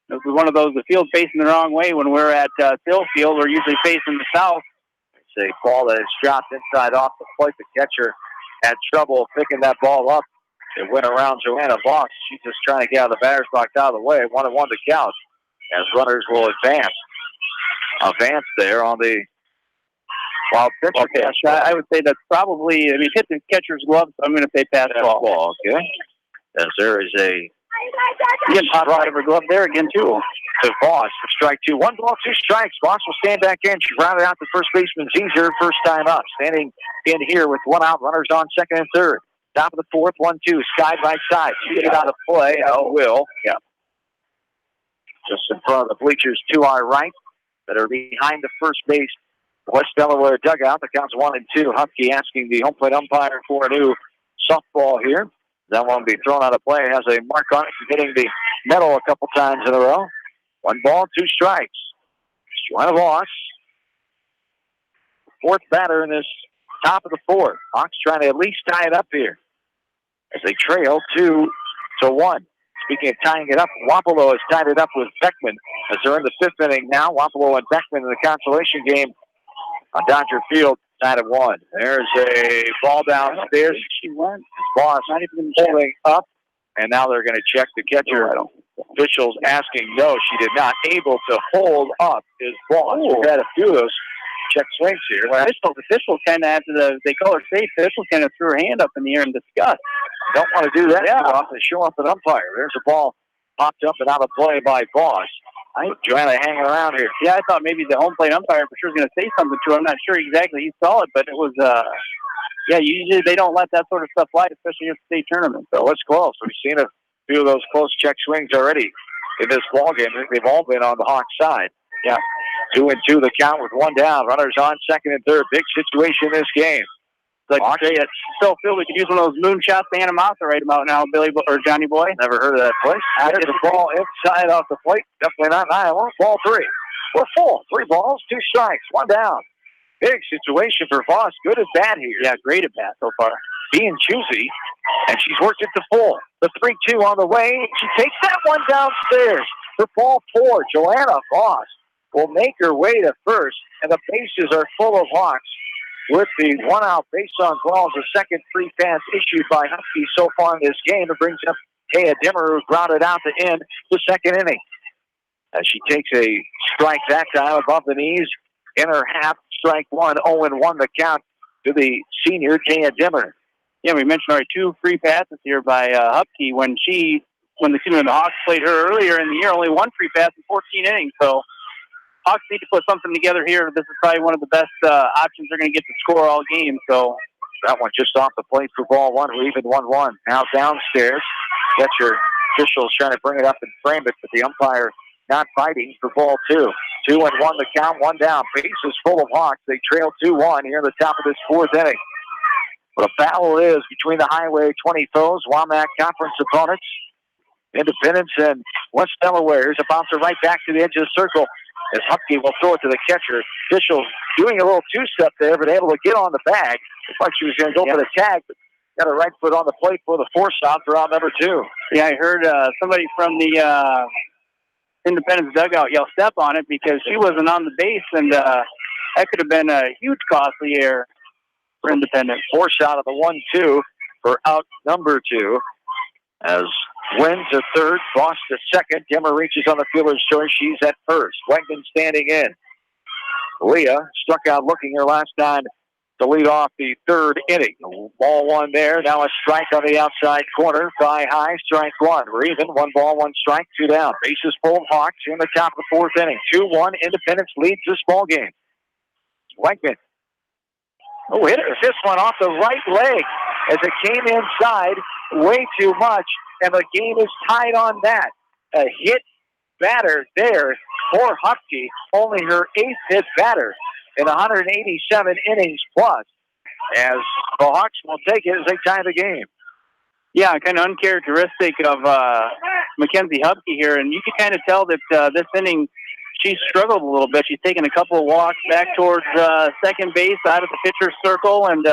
This is one of those, the field facing the wrong way. When we're at Phil Field, we're usually facing the south. It's a ball that is dropped inside off the plate. The catcher had trouble picking that ball up. It went around Joanna Voss. She's just trying to get out of the batter's box out of the way. 1-1 to count as runners will advance. Advance there on the wild pitch. Okay, I would say that's probably, hit the catcher's glove, so I'm going to say pass ball. Okay. As there is a hot right of her glove there again, too. To Voss for strike 2. 1 ball, 2 strikes. Voss will stand back in. She rounded out the first baseman Zezer first time up. Standing in here with 1 out. Runners on second and third. Top of the 4th, 1-2. Side by side. She get out of play. Will. Yeah. Just in front of the bleachers to our right that are behind the first base West Delaware dugout. The count's 1-2. Hupke asking the home plate umpire for a new softball here. That one will be thrown out of play. It has a mark on it, hitting the metal a couple times in a row. 1 ball, 2 strikes. Joanna Voss, 4th batter in this top of the 4th. Hawks trying to at least tie it up here as they trail 2-1. Speaking of tying it up, Wapello has tied it up with Beckman as they're in the 5th inning now. Wapello and Beckman in the consolation game on Dodger Field, tied at 1. There's a ball downstairs. She went. Voss holding up, and now they're going to check the catcher. Officials asking no, she did not. Able to hold up is Voss. We've had a few of those check swings here. Well, officials kind of, after they call her safe, officials kind of threw her hand up in the air in disgust. Don't want to do that too often. Show off an umpire. There's a ball popped up and out of play by Voss. Joanna hanging around here. Yeah, I thought maybe the home plate umpire for sure was going to say something to her. I'm not sure exactly he saw it, but it was, usually they don't let that sort of stuff fly, especially in the state tournament. So it's close. We've seen a few of those close check swings already in this ball game. I think they've all been on the Hawks side. Yeah. 2-2 the count with 1 down. Runners on second and third. Big situation in this game. Like I say, it's still feel we could use one of those moonshots to Anamasa right about now, Billy or Johnny Boy. Never heard of that place. There's the ball inside off the plate. Definitely not an Iowa. Ball 3. We're full. 3 balls, 2 strikes, 1 down. Big situation for Voss. Good as bad here. Yeah, great at bat so far. Being choosy, and she's worked it to full. The 3-2 on the way. She takes that one downstairs for ball 4. Joanna Voss will make her way to first, and the bases are full of Hawks. With the 1 out base on balls, the second free pass issued by Husky so far in this game. It brings up Kaya Dimmer, who grounded out to end the second inning. As she takes a strike that time above the knees in her half, strike 1, 0-1 the count to the senior Kaya Dimmer. Yeah, we mentioned already 2 free passes here by Hupke when the Hawks played her earlier in the year, only 1 free pass in 14 innings. So Hawks need to put something together here. This is probably one of the best options they're going to get to score all game. So that one just off the plate for ball 1. We're even 1-1. Now downstairs. Catcher officials trying to bring it up and frame it, but the umpire not fighting for ball 2. 2-1 the count, 1 down. Base is full of Hawks. They trail 2-1 here in the top of this 4th inning. What a battle it is between the Highway 20 foes, WAMAC conference opponents, Independence and West Delaware. Here's a bouncer right back to the edge of the circle. as Hupke will throw it to the catcher. Official doing a little two-step there, but able to get on the bag. Looks like she was going to go for the tag, but got her right foot on the plate for the force-out for out number 2. Yeah, I heard somebody from the Independence dugout yell step on it because she wasn't on the base, and that could have been a huge costly error for Independence. Force-out of the 1-2 for out number 2. As Wynn to third, Voss to second. Gemmer reaches on the fielder's choice. She's at first. Wegman standing in. Leah struck out looking her last time to lead off the third inning. Ball one there. Now a strike on the outside corner. Thigh high, strike one. We're even. 1 ball, 1 strike, 2 down. Bases full. Hawks in the top of the 4th inning. 2-1. Independence leads this ball game. Wegman. Oh, hit this one off the right leg as it came inside way too much, and the game is tied on that. A hit batter there for Hupke, only her 8th hit batter in 187 innings plus, as the Hawks will take it as they tie the game. Yeah, kind of uncharacteristic of Mackenzie Hupke here, and you can kind of tell that this inning she struggled a little bit. She's taken a couple of walks back towards second base out of the pitcher's circle, and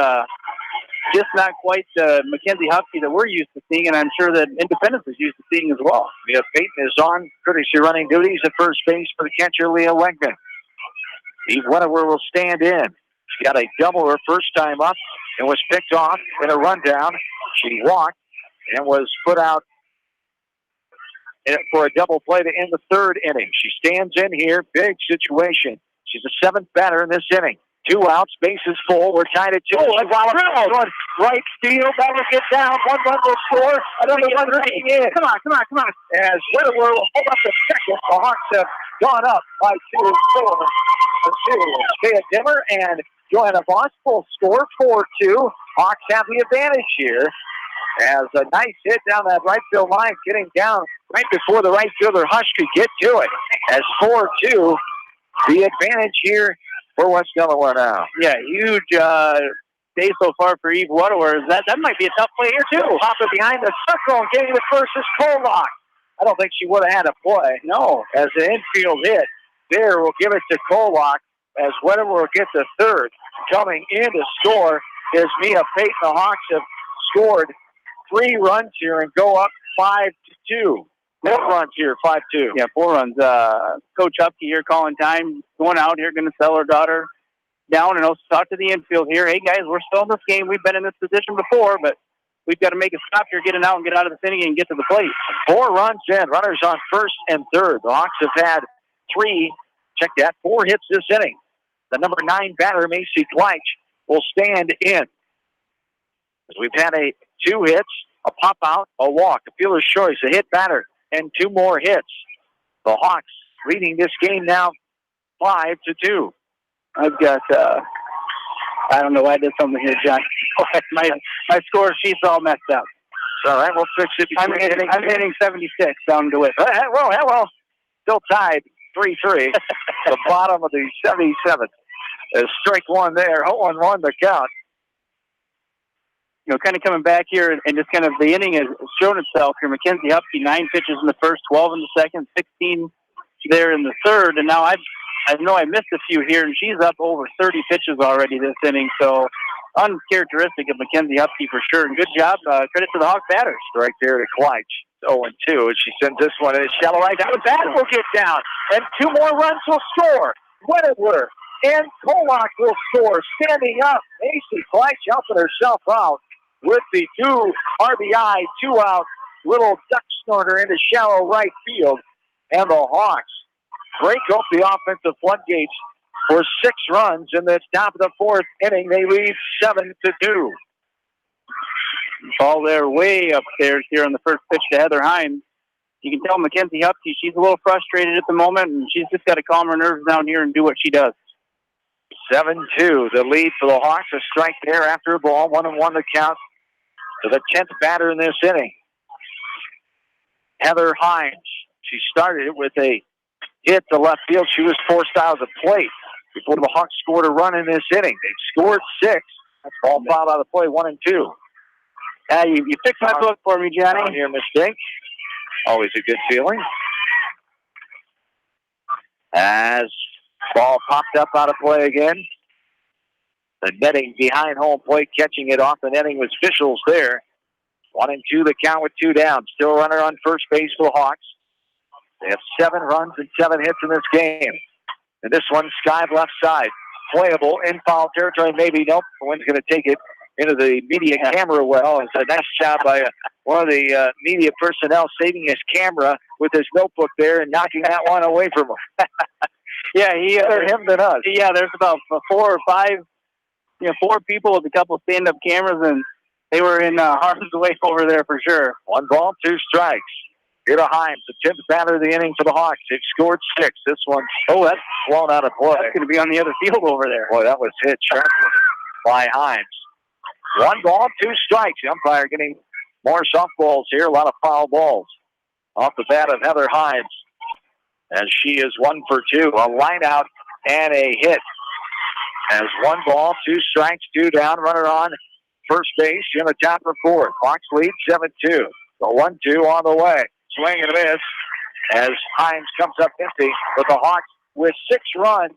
just not quite the Mackenzie Hupke that we're used to seeing, and I'm sure that Independence is used to seeing as well. Leah Payton is on courtesy running duties at first base for the catcher, Leah Wegman. Eve Wedewer will stand in. She got a double her first time up and was picked off in a rundown. She walked and was put out for a double play to end the 3rd inning. She stands in here, big situation. She's the 7th batter in this inning. 2 outs, bases full. We're tied at 2. Right field, that will get down. 1 run will score. Another one running in. Come on. As Wedewer will hold up the second, the Hawks have gone up by 2-4. Shea Dimmer and Joanna Voss will score 4-2. Hawks have the advantage here. As a nice hit down that right field line, getting down right before the right fielder Hush could get to it. As 4-2, the advantage here for West Delaware now. Yeah, huge day so far for Eve Wedewer. That might be a tough play here, too. Pop it behind the circle and getting the first is Kolak. I don't think she would have had a play. No. As an infield hit, there will give it to Kolak as Wedewer will get the 3rd. Coming in to score is Mia Payton. The Hawks have scored 3 runs here and go up 5-2. 4 runs here, 5-2. Yeah, 4 runs. Coach Hupke here calling time, going out here, going to settle her daughter down and also talk to the infield here. Hey, guys, we're still in this game. We've been in this position before, but we've got to make a stop here, getting out and get out of this inning and get to the plate. 4 runs in, runners on first and third. The Hawks have had 4 hits this inning. The number 9 batter, Macy Gleich, will stand in. As we've had 2 hits, a pop out, a walk, a fielder's choice, a hit batter, and 2 more hits. The Hawks leading this game now 5-2. I've got, I don't know why I did something here, John. my score sheet's all messed up. All right, we'll fix it. I'm hitting 76 down to it. Well, still tied 3-3. The bottom of the 77th. Strike 1 there. 0-1 the count. You know, kind of coming back here and just kind of the inning has shown itself here. Mackenzie Hupke, 9 pitches in the first, 12 in the second, 16 there in the third, and now I know I missed a few here, and she's up over 30 pitches already this inning. So uncharacteristic of Mackenzie Hupke for sure. And good job. Credit to the Hawk batters. Right there to Gleich. 0-2, and she sends this one in. Shallow right down. The batter will get down, and 2 more runs will score. Wedewer and Kolak will score. Standing up, Macy Gleich helping herself out with the 2 RBI, 2-out little duck snorter into shallow right field. And the Hawks break up the offensive floodgates for 6 runs in the top of the 4th inning. They lead 7-2. Ball there way upstairs here on the first pitch to Heather Hines. You can tell Mackenzie Hupke, she's a little frustrated at the moment, and she's just got to calm her nerves down here and do what she does. 7-2, the lead for the Hawks. A strike there after a ball. 1-1 the count to the 10th batter in this inning. Heather Hines. She started it with a hit to left field. She was forced out of the plate before the Hawks scored a run in this inning. They scored 6. That's ball fouled out of play, 1-2. You fixed my book for me, Johnny. On your mistake. Always a good feeling. As ball popped up out of play again. The netting behind home plate, catching it off the netting was Fischels there. 1-2 the count with 2 down. Still runner on first base for the Hawks. They have 7 runs and 7 hits in this game. And this one, skied left side. Playable in foul territory, maybe. Nope. The wind's going to take it into the media camera well. It's a nice job by one of the media personnel saving his camera with his notebook there and knocking that one away from him. Yeah, better him than us. Yeah, there's about 4 or 5, 4 people with a couple stand-up cameras, and they were in harm's way over there for sure. 1 ball, 2 strikes. Here to Himes, the 10th batter of the inning for the Hawks. They've scored 6. This one, that's blown out of play. That's going to be on the other field over there. Boy, that was hit sharply by Himes. 1 ball, 2 strikes. The umpire getting more softballs here. A lot of foul balls off the bat of Heather Himes, as she is 1 for 2. A line out and a hit. As 1 ball, 2 strikes, 2 down. Runner on first base in the top of 4th. Hawks lead 7-2. The 1-2 on the way. Swing and a miss as Himes comes up empty. But the Hawks with 6 runs,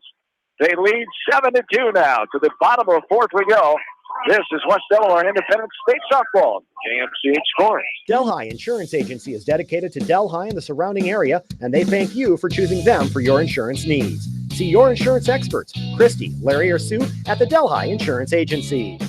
they lead 7-2 now. To the bottom of the 4th we go. This is West Delaware Independent State Softball. JMCH scoring. Delhi Insurance Agency is dedicated to Delhi and the surrounding area, and they thank you for choosing them for your insurance needs. See your insurance experts, Christy, Larry, or Sue, at the Delhi Insurance Agency.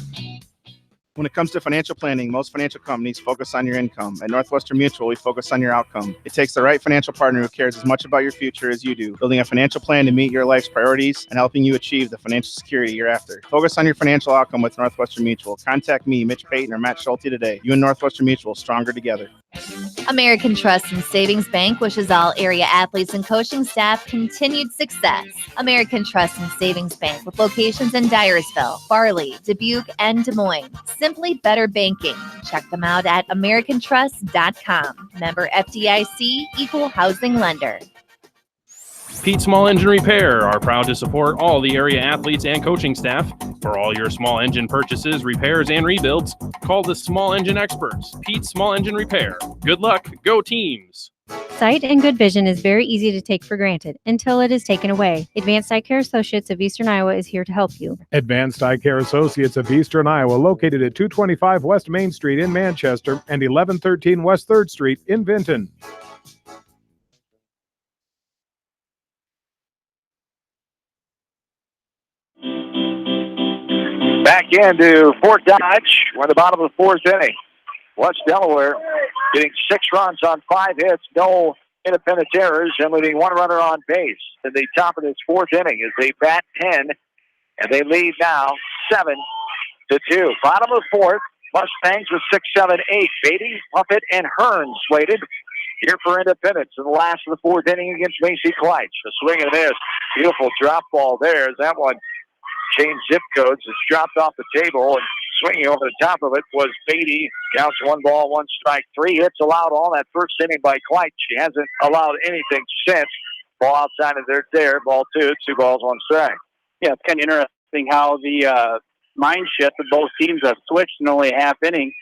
When it comes to financial planning, most financial companies focus on your income. At Northwestern Mutual, we focus on your outcome. It takes the right financial partner who cares as much about your future as you do, building a financial plan to meet your life's priorities and helping you achieve the financial security you're after. Focus on your financial outcome with Northwestern Mutual. Contact me, Mitch Payton, or Matt Schulte today. You and Northwestern Mutual, stronger together. American Trust and Savings Bank wishes all area athletes and coaching staff continued success. American Trust and Savings Bank, with locations in Dyersville, Farley, Dubuque, and Des Moines. Simply better banking. Check them out at americantrust.com. Member FDIC, equal housing lender. Pete Small Engine Repair are proud to support all the area athletes and coaching staff. For all your small engine purchases, repairs, and rebuilds, call the Small Engine Experts, Pete Small Engine Repair. Good luck, go teams! Sight and good vision is very easy to take for granted until it is taken away. Advanced Eye Care Associates of Eastern Iowa is here to help you. Advanced Eye Care Associates of Eastern Iowa, located at 225 West Main Street in Manchester and 1113 West 3rd Street in Vinton. Back into Fort Dodge. We're in the bottom of the 4th inning. West Delaware getting 6 runs on 5 hits, no independent errors, and leaving 1 runner on base in the top of this 4th inning as they bat 10, and they lead now 7-2. Bottom of the 4th, Mustangs with 6, 7, 8. Beatty, Puffett, and Hearns waited here for Independence in the last of the 4th inning against Macy Kleitch. A swing and a miss. Beautiful drop ball there as that one changed zip codes. It's dropped off the table, and swinging over the top of it was Beatty. Counts 1 ball, 1 strike. 3 hits allowed all that first inning by Kleitch. She hasn't allowed anything since. Ball outside of there. Ball 2. 2 balls, 1 strike. Yeah, it's kind of interesting how the mind shift of both teams have switched in only a half inning,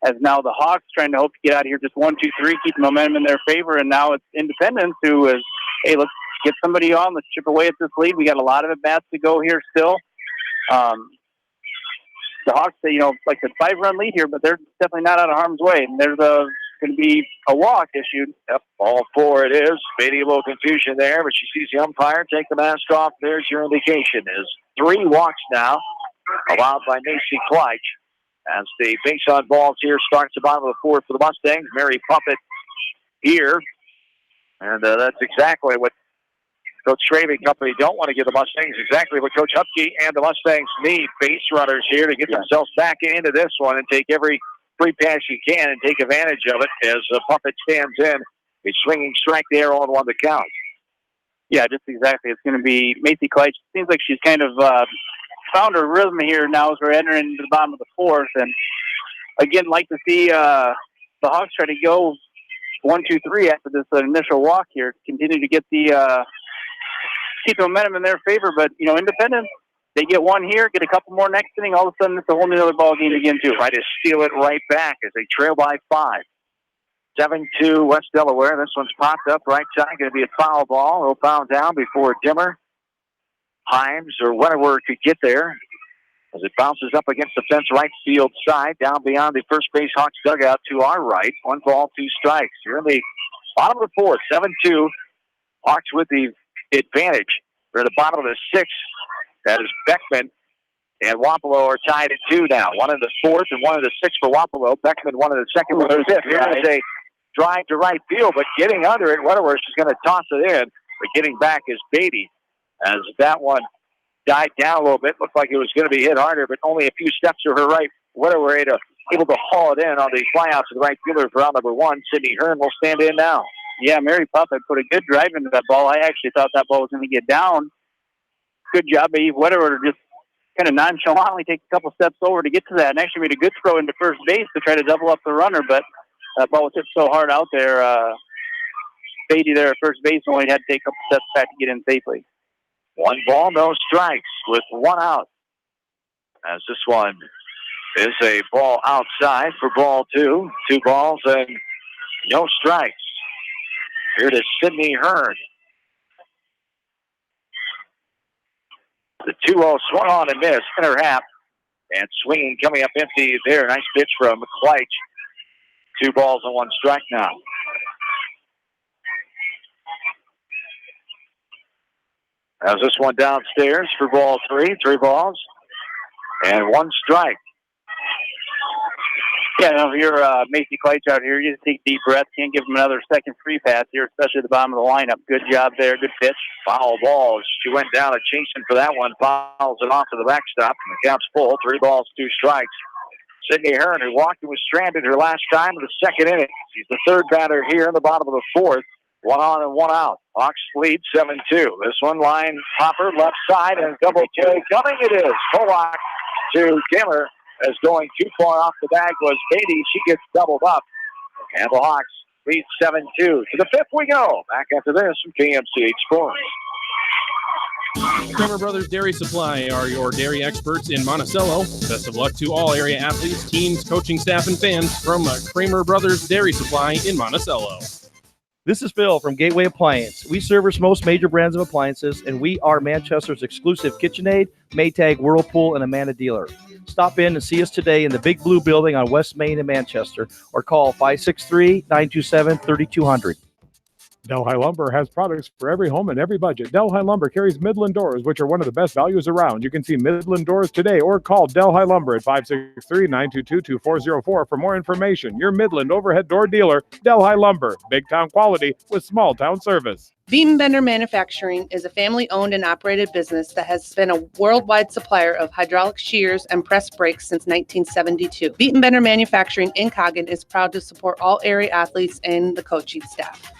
as now the Hawks trying to hope to get out of here just 1, 2, 3, keep the momentum in their favor, and now it's Independence who is, hey, let's get somebody on, let's chip away at this lead. We got a lot of at-bats to go here still. The Hawks, like the 5-run lead here, but they're definitely not out of harm's way. And there's going to be a walk issued. Yep, ball 4 it is. Beatty, a little confusion there, but she sees the umpire take the mask off. There's your indication. Is 3 walks now allowed by Macy Kleitch. As the base on balls here starts the bottom of the 4th for the Mustangs. Mary Puffett here. And that's exactly what Coach Schraving Company don't want to give the Mustangs, exactly what Coach Hupke and the Mustangs need. Base runners here to get themselves back into this one and take every free pass you can and take advantage of it as Puffett stands in. A swinging strike there on 1 to count. Yeah, just exactly. It's going to be Macy Kleitch. Seems like she's kind of found her rhythm here now as we're entering into the bottom of the 4th. And again, like to see the Hawks try to go 1, 2, 3 after this initial walk here, continue to get the keep the momentum in their favor. But Independence, they get 1 here, get a couple more next inning, all of a sudden it's a whole new other ball game again too. Try to steal it right back as they trail by 5. 7-2 West Delaware. This one's popped up right side. Going to be a foul ball. It'll foul down before Dimmer, Himes, or whatever could get there. As it bounces up against the fence right field side, down beyond the first base Hawks dugout to our right. 1 ball, 2 strikes. Here in the bottom of the 4th, 7-2. Hawks with the advantage. We're at the bottom of the 6th. That is Beckman and Wapello are tied at 2 now. 1 in the 4th and 1 in the 6th for Wapello. Beckman 1 in the 2nd. Well, there's it. Here's a drive to right field, but getting under it, Weatherworth is going to toss it in. But getting back is Beatty. As that one died down a little bit. Looked like it was going to be hit harder, but only a few steps to her right. Weatherworth able to haul it in on the flyout to the right fielder for round number 1. Sydney Hearn will stand in now. Yeah, Mary Puffett put a good drive into that ball. I actually thought that ball was going to get down. Good job by Eve Weatherworth to just kind of nonchalantly take a couple steps over to get to that, and actually made a good throw into first base to try to double up the runner, but that ball was hit so hard out there. Beatty there at first base only had to take a couple steps back to get in safely. 1 ball, no strikes with 1 out. As this one is a ball outside for ball 2. 2 balls and no strikes. Here to Sydney Hearn. The 2-0 swung on and missed, inner half. And swinging coming up empty there. Nice pitch from Kleitch. 2 balls and 1 strike now. As this one downstairs for ball 3. 3 balls and 1 strike. Yeah, no, if you're Macy Kleitch out here, you just take deep breath. Can't give him another second free pass here, especially at the bottom of the lineup. Good job there. Good pitch. Foul ball. She went down and chasing for that one. Fouls it off to the backstop. And the count's full. 3 balls, 2 strikes. Sydney Hearn, who walked and was stranded her last time in the 2nd inning. She's the 3rd batter here in the bottom of the 4th. 1 on and 1 out. Hawks lead 7-2. This one line hopper left side and double play coming. It is Polak to Dimmer. As going too far off the bag was Beatty. She gets doubled up. And the Hawks lead 7-2. To the 5th we go. Back after this from KMCH Sports. Kramer Brothers Dairy Supply are your dairy experts in Monticello. Best of luck to all area athletes, teams, coaching staff, and fans from Kramer Brothers Dairy Supply in Monticello. This is Phil from Gateway Appliance. We service most major brands of appliances, and we are Manchester's exclusive KitchenAid, Maytag, Whirlpool, and Amana dealer. Stop in and see us today in the Big Blue Building on West Main in Manchester, or call 563-927-3200. Delhi Lumber has products for every home and every budget. Delhi Lumber carries Midland doors, which are one of the best values around. You can see Midland doors today or call Delhi Lumber at 563-922-2404 for more information. Your Midland overhead door dealer, Delhi Lumber. Big town quality with small town service. Beaton Bender Manufacturing is a family-owned and operated business that has been a worldwide supplier of hydraulic shears and press brakes since 1972. Beaton Bender Manufacturing in Coggan is proud to support all area athletes and the coaching staff.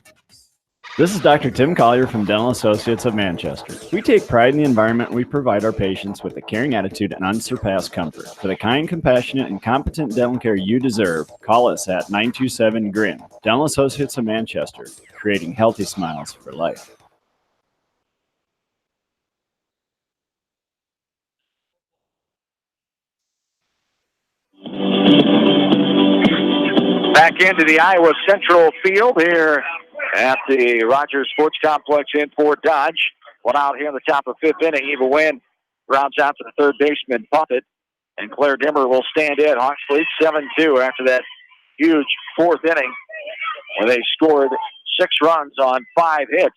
This is Dr. Tim Collier from Dental Associates of Manchester. We take pride in the environment we provide our patients with a caring attitude and unsurpassed comfort. For the kind, compassionate, and competent dental care you deserve, call us at 927-GRIN. Dental Associates of Manchester, creating healthy smiles for life. Back into the Iowa Central field here at the Rogers Sports Complex in Fort Dodge. 1 out here in the top of 5th inning. Eva Wynn rounds out to the 3rd baseman Puffett, and Claire Dimmer will stand in. Hawks lead 7-2 after that huge 4th inning where they scored 6 runs on 5 hits.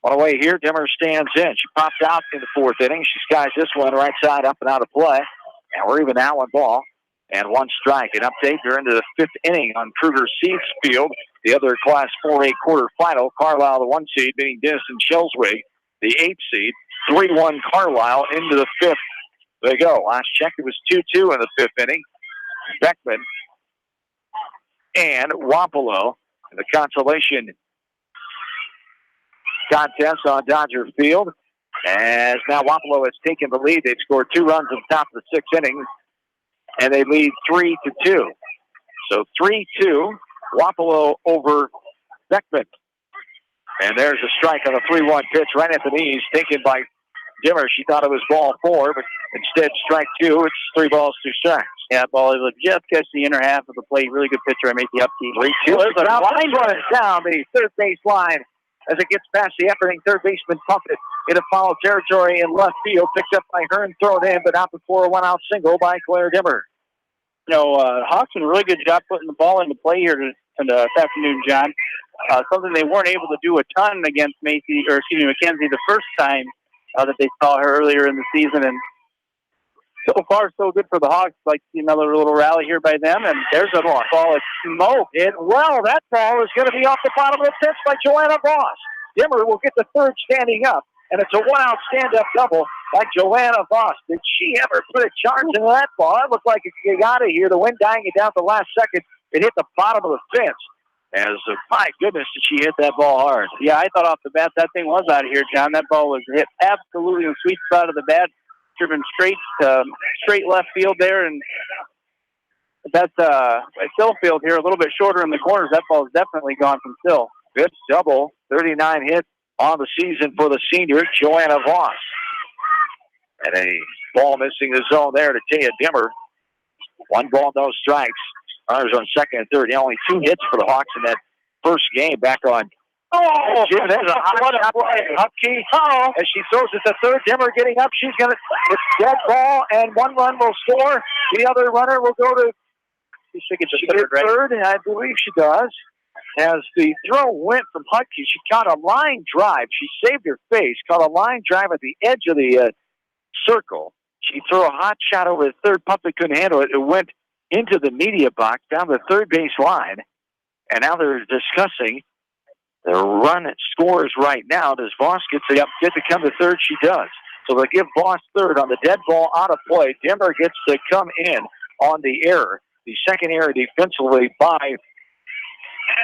On the way here, Dimmer stands in. She pops out in the 4th inning. She skies this one right side up and out of play, and we're even now 1 ball and 1 strike. An update, they're into the 5th inning on Kruger Seeds Field. The other Class 4A quarterfinal, Carlisle, the 1 seed, beating Denison Shellswig, the 8 seed. 3-1 Carlisle into the 5th. There you go. Last check, it was 2-2 in the 5th inning. Beckman and Wapello in the consolation contest on Dodger Field. As now Wapello has taken the lead. They've scored 2 runs at the top of the 6th inning, and they lead 3-2. So 3-2. Wapello over Beckman. And there's a strike on a 3-1 pitch right at the knees, taken by Dimmer. She thought it was ball 4, but instead strike 2. It's 3 balls, 2 strikes. Yeah, ball able to just catch the inner half of the plate. Really good pitcher. I made the upkeep. There's a line running down the third base line as it gets past the efforting third baseman Pumpkin into foul territory in left field. Picked up by Hearn, thrown in, but not before a one-out single by Claire Dimmer. You know, Hawks did a really good job putting the ball into play here this afternoon, John. Something they weren't able to do a ton against Mackenzie the first time that they saw her earlier in the season. And so far, so good for the Hawks. Like to see another little rally here by them. And there's a ball of smoke. That ball is going to be off the bottom of the fence by Joanna Voss. Dimmer will get the third standing up, and it's a one-out stand-up double by Joanna Voss. Did she ever put a charge into that ball? It looked like it could get out of here. The wind dying it down at the last second. It hit the bottom of the fence. My goodness, did she hit that ball hard. Yeah, I thought off the bat that thing was out of here, John. That ball was hit absolutely in the sweet spot of the bat. Driven straight left field there, and that's Sill field here, a little bit shorter in the corners. That ball is definitely gone from Sill. Good double, 39 hits on the season for the senior, Joanna Voss. And a ball missing the zone there to Taya Dimmer. 1 ball, no strikes. Runners on second and third. Only 2 hits for the Hawks in that first game back on. Jim, there's a hot shot by Hupkey. As she throws it to third, Dimmer getting up. She's going to, it's dead ball, and 1 run will score. The other runner will go to third, and I believe she does. As the throw went from Hupkey, she caught a line drive. She saved her face, caught a line drive at the edge of the circle. She threw a hot shot over the third. Pumpkin couldn't handle it. It went into the media box down the third base line, and now they're discussing the run scores right now. Does Voss get to come to third? She does. So they give Voss third on the dead ball out of play. Dimmer gets to come in on the error. The second error defensively by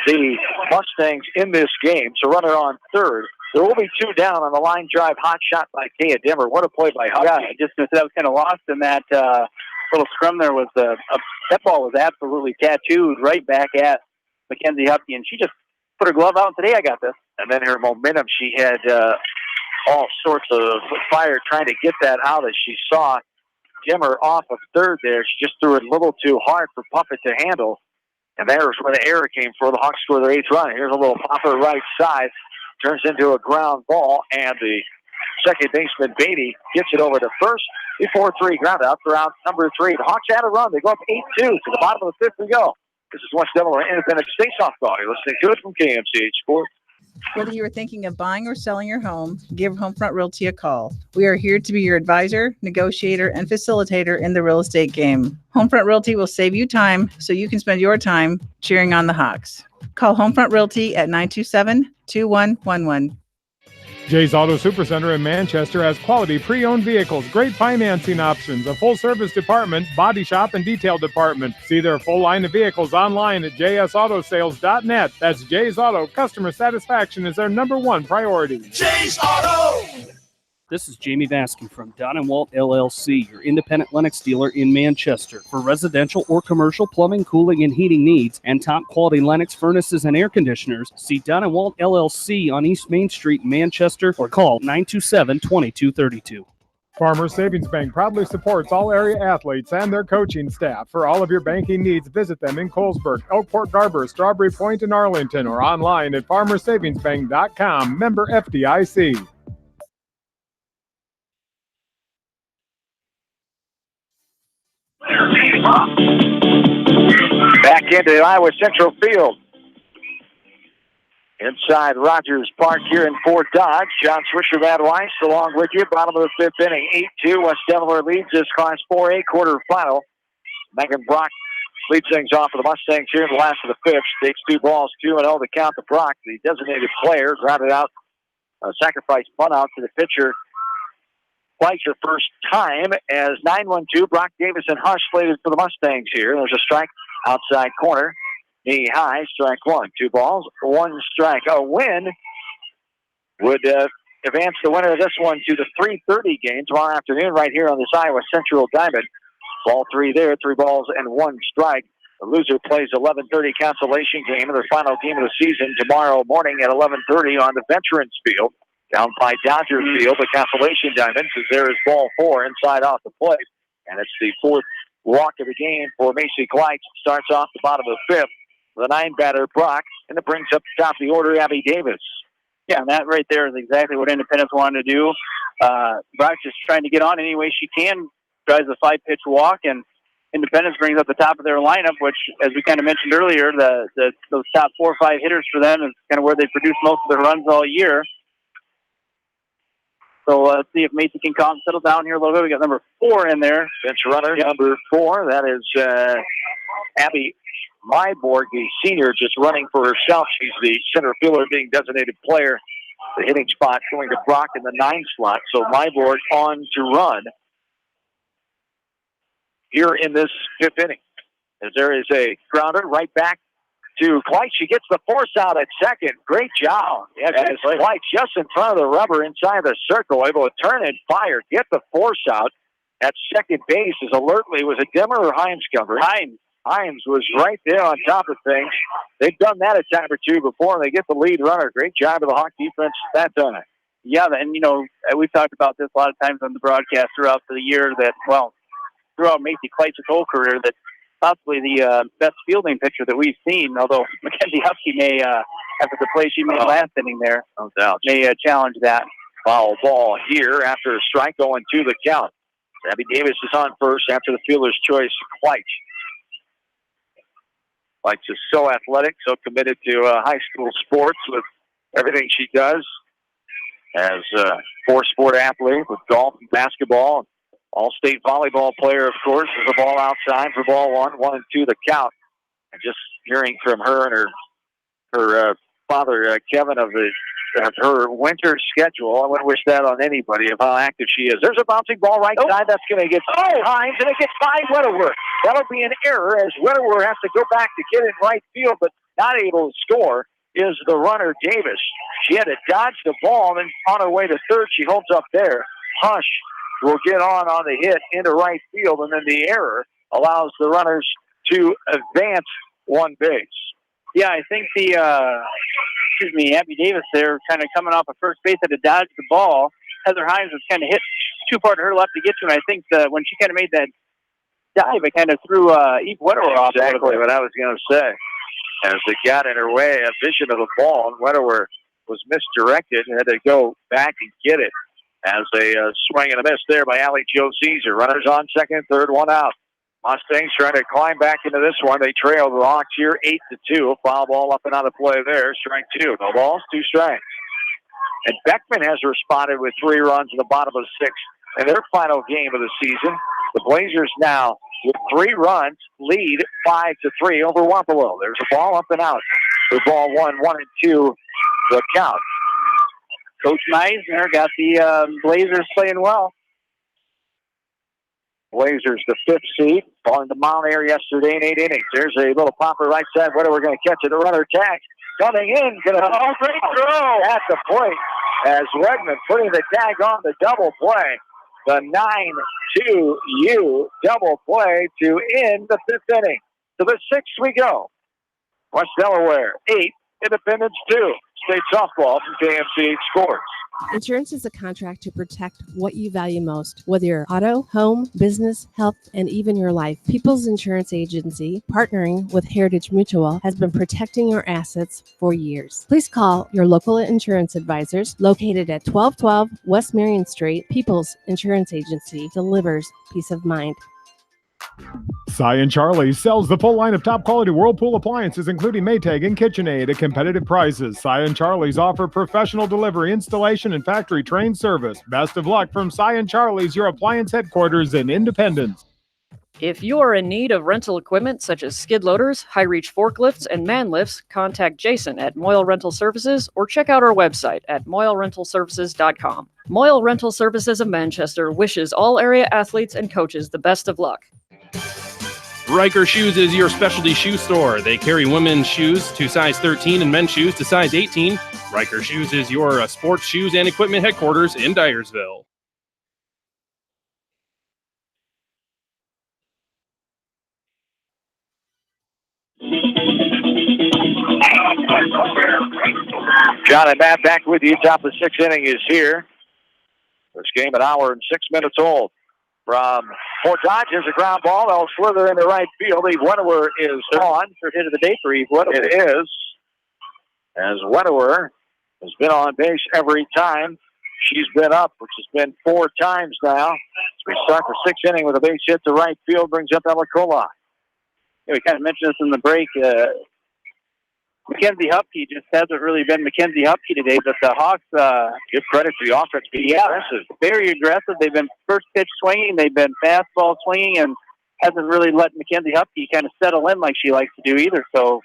the Mustangs in this game. So runner on third. There will be 2 down on the line drive hot shot by Taya Dimmer. What a play by Hupkey. Yeah, I just that was kind of lost in that little scrum there. Was that ball was absolutely tattooed right back at Mackenzie Hupkey, and she just put her glove out and said, "Hey, I got this." And then her momentum, she had all sorts of fire trying to get that out as she saw Dimmer off of third there. She just threw it a little too hard for Puffett to handle. And there's where the error came for. The Hawks score their 8th run. Here's a little popper right side. Turns into a ground ball, and the second baseman, Beatty, gets it over to first before 3 ground out for round number 3. The Hawks had a run. They go up 8-2 to the bottom of the 5th we go. This is West Delaware Independent State Softball. You're listening to it from KMCH Sports. Whether you are thinking of buying or selling your home, give Homefront Realty a call. We are here to be your advisor, negotiator, and facilitator in the real estate game. Homefront Realty will save you time so you can spend your time cheering on the Hawks. Call Homefront Realty at 927-2111. Jay's Auto Supercenter in Manchester has quality pre-owned vehicles, great financing options, a full-service department, body shop, and detail department. See their full line of vehicles online at jsautosales.net. That's Jay's Auto. Customer satisfaction is their #1 priority. Jay's Auto! This is Jamie Vasky from Don & Walt LLC, your independent Lennox dealer in Manchester. For residential or commercial plumbing, cooling, and heating needs, and top-quality Lennox furnaces and air conditioners, see Don & Walt LLC on East Main Street, Manchester, or call 927-2232. Farmers Savings Bank proudly supports all area athletes and their coaching staff. For all of your banking needs, visit them in Colesburg, Elkport Garber, Strawberry Point, and Arlington, or online at farmersavingsbank.com. Member FDIC. Back into the Iowa Central Field. Inside Rogers Park here in Fort Dodge. John Swisher, Matt Weiss, along with you. Bottom of the 5th inning, 8-2. West Delaware leads this Class 4A quarterfinal. Megan Brock leads things off for the Mustangs here in the last of the 5th. Takes 2 balls, 2-0 to count to Brock. The designated player grounded out, sacrifice bunt out to the pitcher. Twice her first time as 9-1-2. Brock Davis and Hush slated for the Mustangs here. There's a strike outside corner. Knee high, strike 1. 2 balls, 1 strike. A win would advance the winner of this one to the 3:30 game tomorrow afternoon right here on this Iowa Central Diamond. Ball 3 there, 3 balls and 1 strike. The loser plays 11:30 consolation game in their final game of the season tomorrow morning at 11:30 on the Veterans Field. Down by Dodger Field, the consolation diamond, because there is ball 4 inside off the plate. And it's the 4th walk of the game for Macy Kleitz. Starts off the bottom of the fifth. The 9-batter Brock, and it brings up the top of the order Abby Davis. Yeah, and that right there is exactly what Independence wanted to do. Brock's just trying to get on any way she can, tries a 5-pitch walk, and Independence brings up the top of their lineup, which, as we kind of mentioned earlier, those top 4 or 5 hitters for them is kind of where they produce most of their runs all year. So let's see if Macy can calm, settle down here a little bit. We got number 4 in there. Bench runner, number 4. That is Abby Myborg, the senior, just running for herself. She's the center fielder being designated player. The hitting spot going to Brock in the 9 slot. So Myborg on to run here in this 5th inning. As there is a grounder right back to Kleitz. She gets the force out at second. Great job. Yes, Kleitz just in front of the rubber inside the circle, able to turn and fire, get the force out at second base. As alertly, was it Dimmer or Himes covering? Himes was right there on top of things. They've done that a time or two before, and they get the lead runner. Great job of the Hawk defense that time. Yeah, and, you know, we've talked about this a lot of times on the broadcast throughout the year that, well, throughout Macy Kleitz's whole career, that possibly the best fielding pitcher that we've seen, although Mackenzie Husky may, after the play she made last inning there, no doubt, may challenge that. Foul ball here after a strike going to the count. Abby Davis is on first after the fielder's choice, Kleitz. Kleitz is so athletic, so committed to high school sports with everything she does. As a 4-sport athlete with golf and basketball. All-state volleyball player, of course, is the ball outside for ball 1-1-2 the count. And just hearing from her and her father, Kevin, of her winter schedule, I wouldn't wish that on anybody of how active she is. There's a bouncing ball right side. That's going to get Himes, and it gets by Wetterwer. That'll be an error as Wetterwer has to go back to get in right field, but not able to score is the runner, Davis. She had to dodge the ball, and then on her way to third, she holds up there. Hush will get on the hit into right field, and then the error allows the runners to advance one base. Yeah, I think Abby Davis there kind of coming off of first base had to dodge the ball. Heather Himes was kind of hit too far to her left to get to, and I think when she kind of made that dive, it kind of threw Eve Wetterwer off. Exactly what I was going to say. As it got in her way, a vision of the ball, and Wetterwer was misdirected and had to go back and get it. As a swing and a miss there by Allie Jo Caesar. Runners on second, third, one out. Mustangs trying to climb back into this one. They trail the Hawks here 8-2. Foul ball up and out of play there. Strike 2. No balls, 2 strikes. And Beckman has responded with 3 runs in the bottom of the 6th in their final game of the season. The Blazers now with 3 runs lead 5-3 over Wapello. There's a ball up and out. The ball 1-1-2 the count. Coach Meisner got the Blazers playing well. Blazers, the 5th seed, falling to Mount Air yesterday in 8 innings. There's a little popper right side. Whether we're going to catch it, the runner tag coming in. Great throw at the plate as Wegman putting the tag on the double play. The 9-2U double play to end the 5th inning. To the 6th we go. West Delaware 8, Independence 2. State softball from KMCH Sports. Insurance is a contract to protect what you value most, whether you're auto, home, business, health, and even your life. People's Insurance Agency, partnering with Heritage Mutual, has been protecting your assets for years. Please call your local insurance advisors located at 1212 West Marion Street. People's Insurance Agency delivers peace of mind. Cy and Charlie sells the full line of top-quality Whirlpool appliances, including Maytag and KitchenAid, at competitive prices. Cy and Charlie's offer professional delivery, installation, and factory-trained service. Best of luck from Cy and Charlie's, your appliance headquarters in Independence. If you are in need of rental equipment such as skid loaders, high-reach forklifts, and man lifts, contact Jason at Moyle Rental Services or check out our website at moylerentalservices.com. Moyle Rental Services of Manchester wishes all area athletes and coaches the best of luck. Riker Shoes is your specialty shoe store. They carry women's shoes to size 13 and men's shoes to size 18. Riker Shoes is your sports shoes and equipment headquarters in Dyersville. John and Matt back with you. Top of the 6th inning is here. This game an hour and 6 minutes old. from Fort Dodge. There's a ground ball. They'll slither into right field. Eve Wettewer is on. Third hit of the day for Eve Wettewer. It is, as Wettewer has been on base every time she's been up, which has been 4 times now. We start the 6th inning with a base hit to right field, brings up Ella Kolak. Yeah, we kind of mentioned this in the break. Mackenzie Hupke just hasn't really been Mackenzie Hupke today, but the Hawks give credit to the offense being aggressive. Very aggressive. They've been first pitch swinging, they've been fastball swinging, and hasn't really let Mackenzie Hupke kind of settle in like she likes to do either. So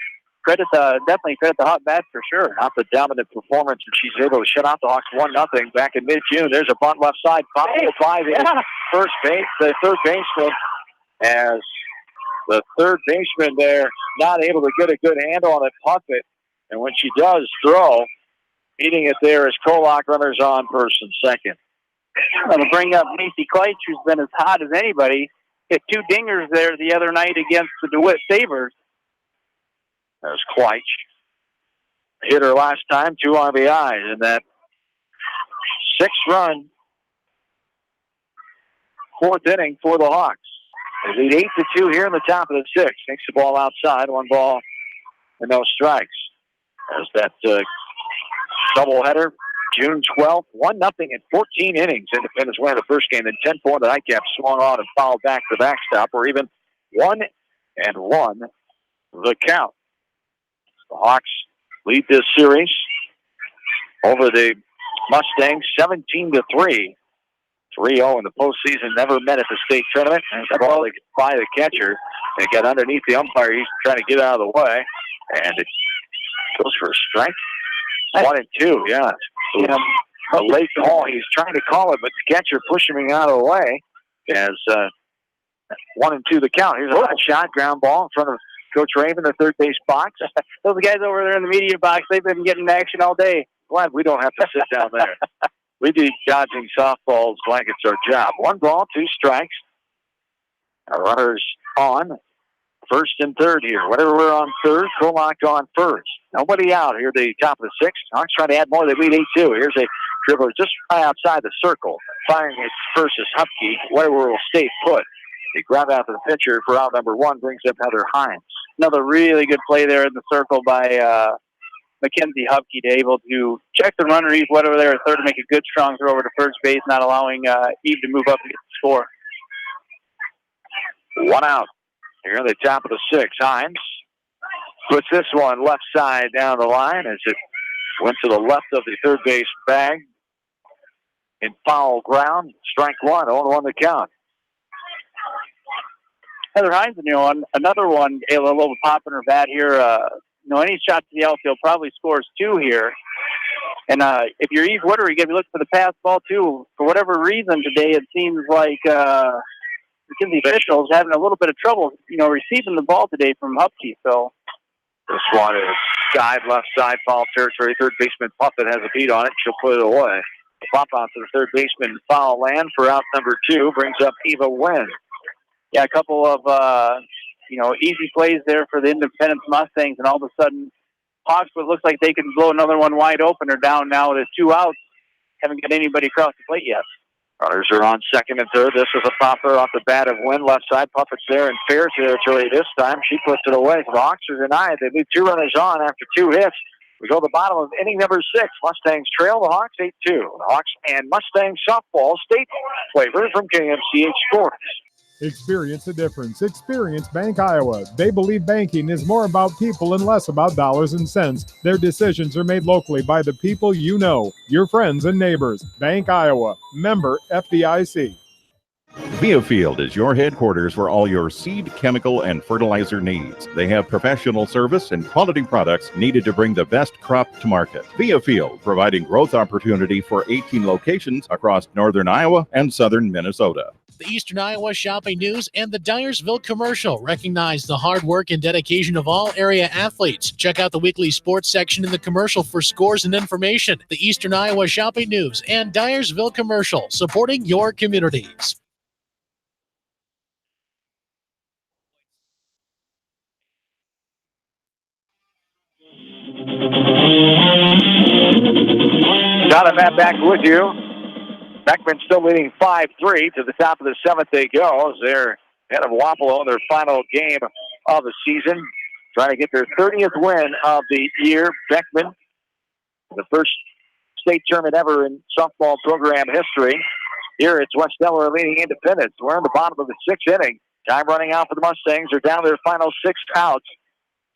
definitely credit the Hawk bat for sure. Not the dominant performance, and she's able to shut out the Hawks 1-0 back in mid-June. There's a bunt left side, fouled by the third baseman, as the third baseman there not able to get a good handle on it, punt it, and when she does throw, meeting it there is Kolak, runners on first and second. That'll bring up Macy Kleitz, who's been as hot as anybody. Hit 2 dingers there the other night against the DeWitt Sabres. There's Kleitz. Hit her last time, 2 RBIs in that 6-run 4th inning for the Hawks. They lead 8-2 here in the top of the 6th. Takes the ball outside, 1 ball and no strikes. As that doubleheader, June 12th, 1-0 in 14 innings. Independence win the first game, then 10-4. The nightcap swung on and fouled back the backstop, or even 1-1 the count. The Hawks lead this series over the Mustangs 17-3. 3-0 in the postseason, never met at the state tournament. And the ball by the catcher. It got underneath the umpire. He's trying to get out of the way. And it goes for a strike. 1-2, yeah. A late call. He's trying to call it, but the catcher pushing him out of the way. As 1-2 the count. Here's a hot shot, ground ball in front of Coach Raven, the third base box. Those guys over there in the media box, they've been getting action all day. Glad we don't have to sit down there. We do dodging softballs like it's our job. 1 ball, 2 strikes. Our runners on first and third here. Whatever we're on third, Kolak on first. Nobody out here at the top of the 6th. Hawks trying to add more. They lead 8-2. Here's a dribbler just right outside the circle. Firing it first is Hupke. Whatever will stay put. They grab after the pitcher for out number 1, brings up Heather Hines. Another really good play there in the circle by Mackenzie Hupke to able to check the runner, Eve Wettewer there at third to make a good strong throw over to first base, not allowing Eve to move up and get the score. 1 out here at the top of the 6th. Hines puts this one left side down the line as it went to the left of the third base bag in foul ground. Strike 1, 0-1 the count. Heather Hines, another one, a little pop in her bat here. Any shot to the outfield probably scores 2 here. And if you're Eve Wettewer, you got to be looking for the pass ball too. For whatever reason today, it seems like Mackenzie Fischel's having a little bit of trouble, receiving the ball today from Hupke. So this one is dive left side, foul territory. Third baseman Puffett has a beat on it. She'll put it away. The pop out to the third baseman, foul land for out number 2, brings up Eva Wynn. Yeah, a couple of easy plays there for the Independence Mustangs, and all of a sudden, Hawks, it looks like they can blow another one wide open. They're down now with 2 outs. Haven't got anybody across the plate yet. Runners are on second and third. This is a popper off the bat of Wynn. Left side, Puffett's there in fair territory this time. She puts it away. The Hawks are denied. They leave 2 runners on after 2 hits. We go to the bottom of inning number 6. Mustangs trail the Hawks 8-2. The Hawks and Mustangs softball state flavor from KMCH Sports. Experience the difference. Experience Bank Iowa. They believe banking is more about people and less about dollars and cents. Their decisions are made locally by the people you know, your friends and neighbors. Bank Iowa. Member FDIC. Viafield is your headquarters for all your seed, chemical, and fertilizer needs. They have professional service and quality products needed to bring the best crop to market. Viafield, providing growth opportunity for 18 locations across northern Iowa and southern Minnesota. The Eastern Iowa Shopping News and the Dyersville Commercial recognize the hard work and dedication of all area athletes. Check out the weekly sports section in the commercial for scores and information. The Eastern Iowa Shopping News and Dyersville Commercial, supporting your communities. Jonathan back with you. Beckman still leading 5-3 to the top of the seventh they go as they're ahead of Wapello in their final game of the season. Trying to get their 30th win of the year. Beckman, the first state tournament ever in softball program history. Here it's West Delaware leading Independence. We're in the bottom of the sixth inning. Time running out for the Mustangs. They're down their final 6 outs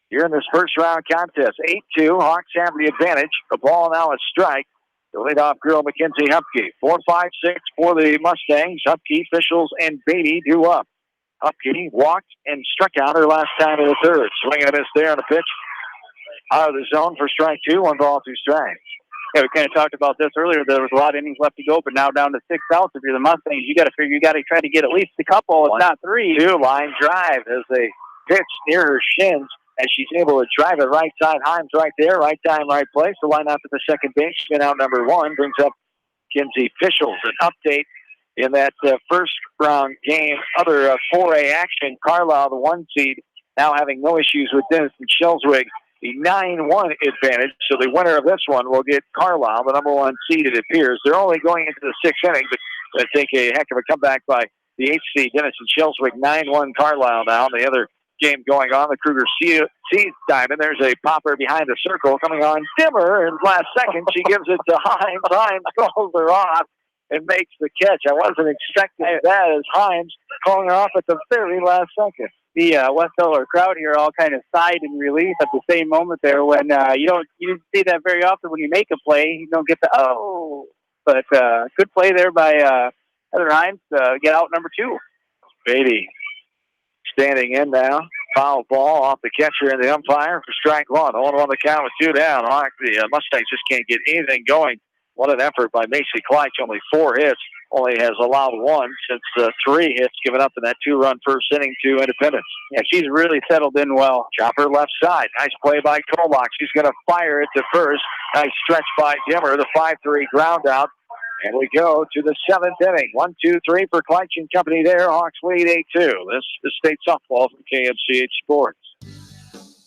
here in this first round contest. 8-2. Hawks have the advantage. The ball now a strike. The leadoff girl, Mackenzie Hupke. 4-5-6 for the Mustangs. Hupke, Fischels, and Beatty due up. Hupke walked and struck out her last time in the third. Swing and a miss there on the pitch. Out of the zone for strike 2. 1 ball, 2 strikes. Yeah, we kind of talked about this earlier. There was a lot of innings left to go, but now down to 6 outs. If you're the Mustangs, you got to figure you got to try to get at least a couple, if not 3. 2 line drive as they pitch near her shins. As she's able to drive it right side. Himes right there, right time, right place. The line out to the second baseman, out number 1, brings up Kinsey Fischels. An update in that first round game. Other 4A action. Carlisle, the 1 seed, now having no issues with Dennis and Shelswig. The 9-1 advantage. So the winner of this one will get Carlisle, the number 1 seed, it appears. They're only going into the 6th inning, but they take a heck of a comeback by the 8th seed, Dennis and Shelswig. 9-1 Carlisle now. The other game going on, the Kruger Seeds diamond. There's a popper behind the circle coming on Dimmer, and last second she gives it to Himes. Himes calls her off and makes the catch. I wasn't expecting that as Himes calling her off at the very last second. The West Delaware crowd here all kind of sighed in relief at the same moment there when you don't see that very often when you make a play. You don't get the oh, but good play there by Heather Himes to get out number 2. Beatty standing in now. Foul ball off the catcher and the umpire for strike 1. Hold on the count with 2 down. The Mustangs just can't get anything going. What an effort by Macy Kleitch. Only 4 hits. Only has allowed 1 since 3 hits given up in that 2-run first inning to Independence. Yeah, she's really settled in well. Chopper left side. Nice play by Kolbach. She's going to fire it to first. Nice stretch by Dimmer. The 5-3 ground out. And we go to the 7th inning. 1-2-3 for Kleitch and company there. Hawks lead 8-2. This is state softball from KMCH Sports.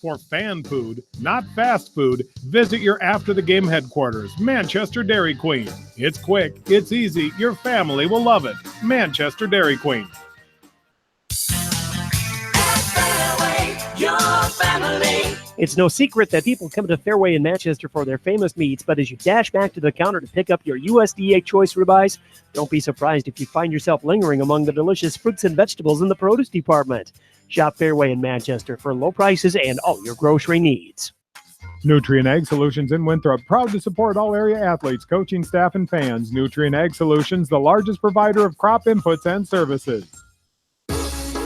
For fan food, not fast food, visit your after-the-game headquarters, Manchester Dairy Queen. It's quick, it's easy, your family will love it. Manchester Dairy Queen. Your family. It's no secret that people come to Fairway in Manchester for their famous meats, but as you dash back to the counter to pick up your USDA choice ribeyes, don't be surprised if you find yourself lingering among the delicious fruits and vegetables in the produce department. Shop Fairway in Manchester for low prices and all your grocery needs. Nutrient Ag Solutions in Winthrop, proud to support all area athletes, coaching staff, and fans. Nutrient Ag Solutions, the largest provider of crop inputs and services.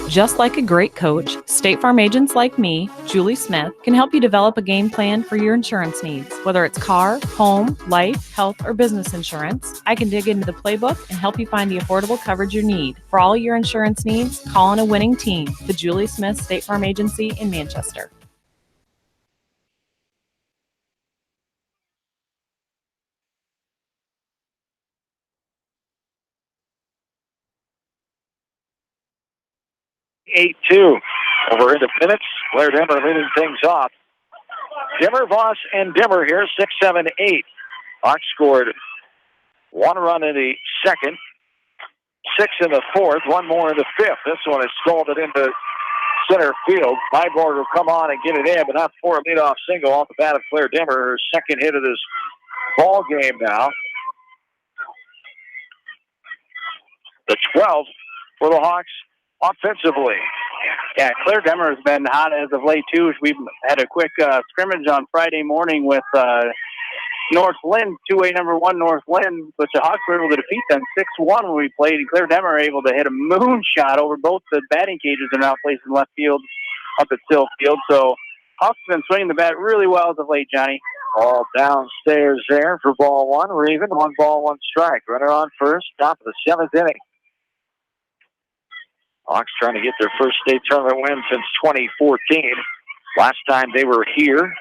Just like a great coach, State Farm agents like me, Julie Smith, can help you develop a game plan for your insurance needs. Whether it's car, home, life, health, or business insurance, I can dig into the playbook and help you find the affordable coverage you need. For all your insurance needs, call on a winning team. The Julie Smith State Farm Agency in Manchester. Eight 2 over Independence. Blair Dimmer leading things off. Dimmer, Voss, and Dimmer here, 6, 7, 8. Hawks scored 1 run in the second, 6 in the fourth, 1 more in the fifth. This one is scalded into center field. Myborg will come on and get it in, but not for a leadoff single off the bat of Claire Dimmer, her second hit of this ball game now. The 12th for the Hawks offensively. Yeah, Claire Demmer has been hot as of late, too. We've had a quick scrimmage on Friday morning with North Lynn, 2A number 1 North Lynn, but the Hawks were able to defeat them 6-1 when we played, and Claire Demmer able to hit a moonshot over both the batting cages they're now placed in left field up at Sill Field. So Hawks have been swinging the bat really well as of late, Johnny. All downstairs there for ball 1. We're even, 1 ball, 1 strike. Runner on first, top of the 7th inning. Hawks trying to get their first state tournament win since 2014. Last time they were here,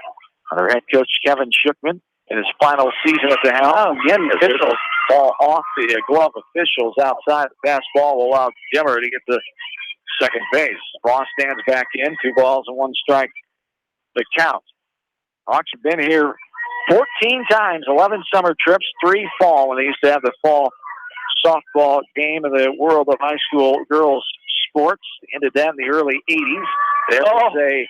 their head coach Kevin Shookman in his final season at the helm. Oh, again, officials. Ball off the glove officials outside. The pass ball will allow Dimmer to get to second base. Ross stands back in, 2 balls and 1 strike. The count. Hawks have been here 14 times, 11 summer trips, 3 fall when they used to have the fall softball game in the world of high school girls sports. Ended that in the early 80s. There was